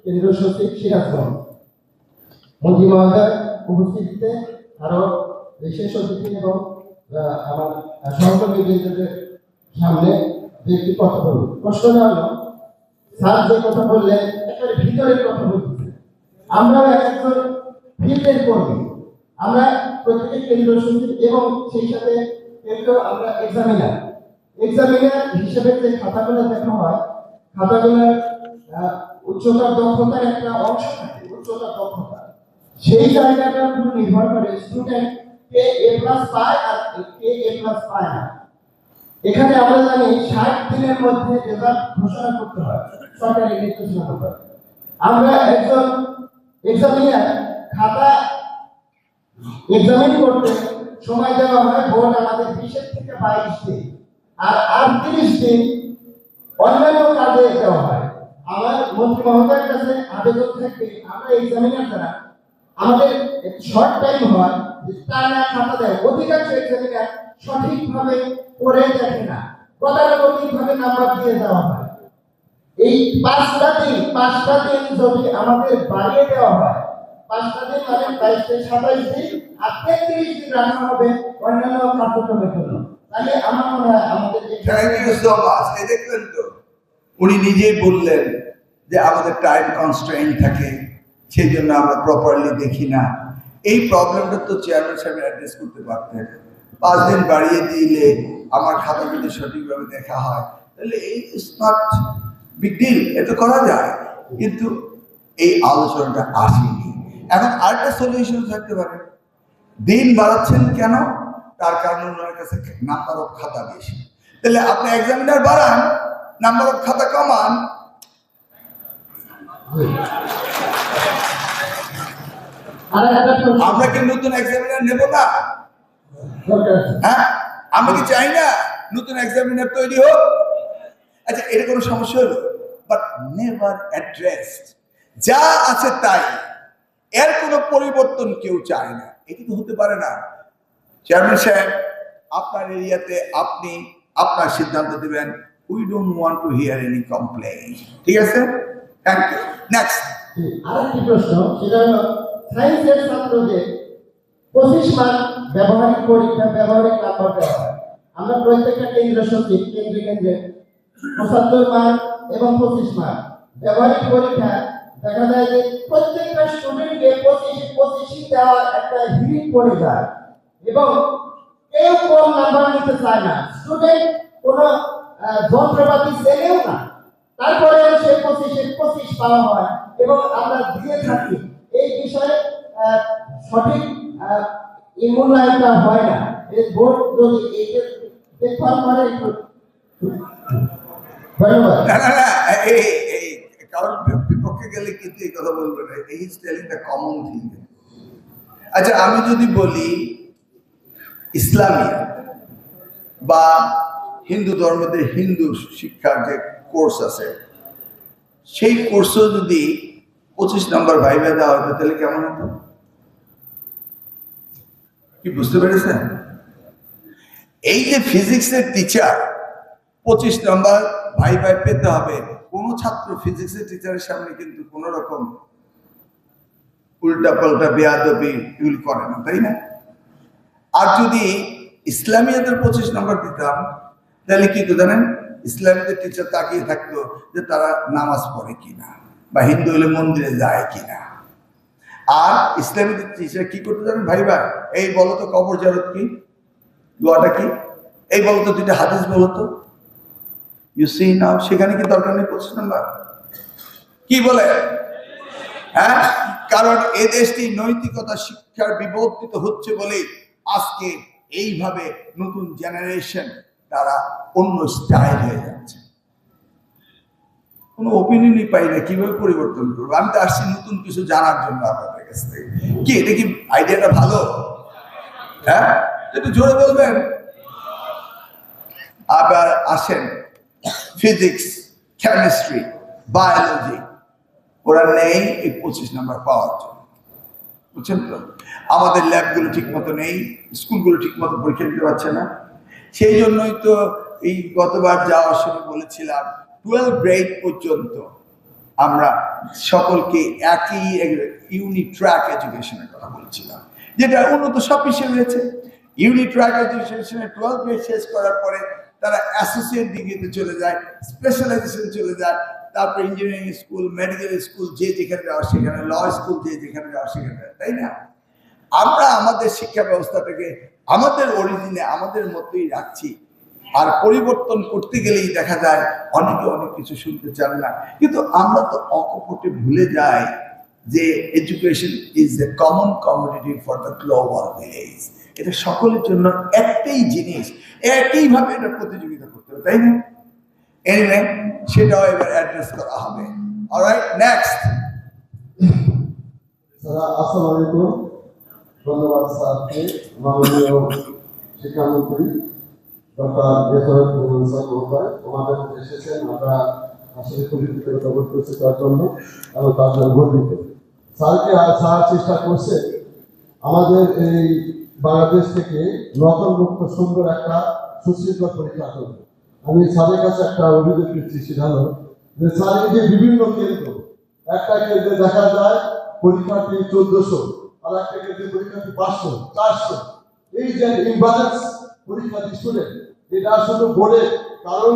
কেন্দ্রীয় সচিব সিরাজগঞ্জ, মন্ত্রী মহোদয় উপস্থিতিতে আরো বিশেষ অতিথি এবং আমার সহকর্মীদের সামনে যে একটি কথা বলব। প্রশ্নটা হলো, স্যার যে কথা বললেন একেবারে ভিতরের কথা বলতেছে। আমরা একজন ফিল্ডের কর্মী, আমরা প্রত্যেকে কেন্দ্রীয় সচিব এবং সেই সাথে আমরা এক্সামিনার হিসেবে যে খাতাগুলো দেখা হয়, খাতাগুলোর উচ্চতর দক্ষতার একটা অংশ থাকে, উচ্চতর দক্ষতা, সেই জায়গাটার উপর নির্ভর করে স্টুডেন্ট কে A+ পায় আর কে A+ পায় না। এখানে আমরা জানি 60 দিনের মধ্যে রেজাল্ট ঘোষণা করতে হয়, সরকারি নির্দেশনা করতে হয়। আমরা একজন এক্সামিনার খাতা এক্সামিন করতে সময় দেওয়া হয় ভোট আমাদের 20 থেকে 22 দিন, আর 38 দিন অন্যান্য কাজে দেওয়া হয়। আমার মন্ত্রী মহোদয়ের কাছে আবেদন থাকবে, আমরা এক্সামিনার দ্বারা আমাদের শর্ট টাইম হয় টানা খাতা দেয়, অধিকাংশ এক্সামিনার সঠিকভাবে করে দেখে না, গতানুগতিকভাবে নাম্বার দিয়ে দেওয়া হয়। এই 5টা দিন যদি আমাদের বাড়িয়ে দেওয়া হয়, 5টা দিন মানে 22 থেকে 27 দিন, আর 33 দিন রাখা হবে অন্যান্য কার্যক্রমের জন্য। তাহলে আমার মনে হয় আমাদের দেখলেন তো, উনি নিজেই বললেন যে আমাদের টাইম কনস্ট্রেইন থাকে, সেই জন্য আমরা প্রপারলি দেখি না। এই প্রবলেমটা তো চেয়ারম্যান সাহেব অ্যাড্রেস করতে পারতেন। 5 দিন বাড়িয়ে দিলে আমার খাতা যদি সঠিকভাবে দেখা হয়, তাহলে এই ইজ নট বিগ ডিল, এটা করা যায়। কিন্তু এই আলোচনাটা আসেনি। এখন আরেকটা সলিউশন থাকতে পারে, দিন বাড়াচ্ছেন কেন? তার কারণে ওনার কাছে নাম্বার অফ খাতা বেশি, তাহলে আপনি এক্সামিনার বাড়ান, নাম্বার অফ খাতা কমান। আমরা কি নতুন এক্সামিনার নেব না? হ্যাঁ, আমরা কি চাই না নতুন এক্সামিনার তৈরি হোক? আচ্ছা, এটা কোনো সমস্যা হলো? বাট নেভার অ্যাড্রেসড, যা আছে তাই, এর কোনো পরিবর্তন কেউ চায় না। এটি তো হতে পারে না। চেয়ারম্যান সাহেব, আপনার এরিয়াতে আপনি আপনার সিদ্ধান্ত দিবেন। We don't want to here any complain. ঠিক আছে, থ্যাংক ইউ। নেক্সট। আরেকটি প্রশ্ন, সেটা হলো সায়েন্সের ছাত্রদের 25 মার্ক ব্যবহারিক পরীক্ষা ব্যবহারিক নাম্বার দেওয়া হয়। আমরা প্রত্যেকটা কেন্দ্র সচিব কেন্দ্রে 75 মার্ক এবং 25 মার্ক ব্যবহারিক পরীক্ষা দেখা যায় যে প্রত্যেকটা স্টুডেন্টকে 25 দেওয়ার একটা হিড়িক পড়ে যায় এবং কেউ কম নাম্বার নিতে চায় না। স্টুডেন্ট কোনো যন্ত্রপাতি চেনেও না, তারপরেও সে 25 পাওয়া হয় এবং আমরা দিয়ে থাকি। এই বিষয়ে সঠিক মূল্যায়নটা হয় না। এই বোর্ড যদি এইটা দেখভাল করে একটু ধন্যবাদ। না না না, এই কারণ বিপক্ষে গেলে কিন্তু এই কথা বলবে না, এই is telling the common thing. আচ্ছা, আমি যদি বলি ইসলামিয়া বা হিন্দু ধর্মের হিন্দু শিক্ষার যে কোর্স আছে, সেই কোর্সও যদি 25 নম্বর ভাইবা দেওয়া হতো তাহলে কেমন হতো? কি বুঝতে পেরেছেন? এই যে ফিজিক্সের টিচার 25 নম্বর ভাইভায় পেতে হবে, কোন ছাত্র ফিজিক্সের টিচারের সামনে কিন্তু কোন রকম উল্টা পাল্টা বেয়াদবি এগুলি করে না, তাই না? আর যদি ইসলামিয়াদের 25 নম্বর দিতাম তাহলে কি তো জানেন, ইসলামীদের টিচার তাকিয়ে থাকতো যে তারা নামাজ পড়ে কিনা বা হিন্দু হলে মন্দিরে যায় কিনা। আর ইসলামীদের টিচার কি করতে জানেন ভাইবা? এই বলতো কবর জিয়ারত কি, দোয়াটা কি, এই বলতো দুইটা হাদিস বলতো। ইউ সি নাও, সেখানে কি দরকার নেই 25 নম্বর? কি বলে? হ্যাঁ, কারণ এ দেশটি নৈতিকতা শিক্ষার বিবর্তিত হচ্ছে বলে আজকে এইভাবে নতুন জেনারেশন তারা অন্য স্টাইল হয়ে যাচ্ছে। কোনো ওপিনিয়নই পাই না, কিভাবে পরিবর্তন করবো? আমি তো আসছি নতুন কিছু জানার জন্য আপনাদের কাছ থেকে। কি এটা কি আইডিয়াটা ভালো? হ্যাঁ, একটু জোরে বলবেন। আবার আসেন ফিজিক্স, কেমিস্ট্রি, বায়োলজি, ওরা নেই এই 25 নম্বর পাওয়ার জন্য, বুঝছেন তো? আমাদের ল্যাবগুলো ঠিক মতো নেই, স্কুলগুলো ঠিক মতো পরীক্ষা দিতে পারছে না। সেই জন্যই তো এই গতবার যাওয়ার সময় বলেছিলাম 12 গ্রেড পর্যন্ত আমরা সকলকে একই ইউনিট ট্র্যাক এডুকেশনের কথা বলেছিলাম, যেটা উন্নত সব বিষয় রয়েছে। ইউনিট ট্র্যাক এডুকেশনে 12 গ্রেড শেষ করার পরে তারা অ্যাসোসিয়েট ডিগ্রিতে চলে যায়, স্পেশালাইজেশন চলে যায়, তারপর ইঞ্জিনিয়ারিং স্কুল, মেডিকেল স্কুল যে যেখানে যাওয়া সেখানে, ল স্কুল যে যেখানে যাওয়া সেখানে, তাই না? আমরা আমাদের শিক্ষা ব্যবস্থাটাকে আমাদের অরিজিনে আমাদের মতোই রাখছি, আর পরিবর্তন করতে গেলেই দেখা যায় অনেকে অনেক কিছু শুনতে চান না। কিন্তু আমরা তো অকপটে ভুলে যাই যে education is a common commodity for the global village. এটা সকলের জন্য একটাই জিনিস, একইভাবে এটা প্রতিযোগিতা করতে হবে, তাই না? এনিওয়ে, সেটাও এবার অ্যাড্রেস করা হবে। Alright, next. আসসালামু আলাইকুম। ধন্যবাদ স্যারকে, মাননীয় শিক্ষামন্ত্রী ডক্টর বেতন স্যার মহোদয় আমাদের মধ্যে এসেছেন। আমরা আসলে খুবই কৃতজ্ঞতা বোধ করছি তার জন্য এবং তার জন্য গর্বিত। স্যারকে স্যার চেষ্টা করছে আমাদের এই বাংলাদেশ থেকে নকল মুক্ত সুন্দর একটা সুশৃঙ্খল পরীক্ষা করবে। আমি স্যারের কাছে একটা অভিযোগ দিচ্ছি, সেটা হলো যে স্যারের যে বিভিন্ন কেন্দ্র, একটা কেন্দ্রে দেখা যায় পরীক্ষার্থী 1400, আর একটা কেন্দ্রে পরীক্ষার্থী 500, 400। এই যে ইমব্যালেন্স পরীক্ষার্থী স্টুডেন্ট, এটা শুধু বোর্ডের কারণ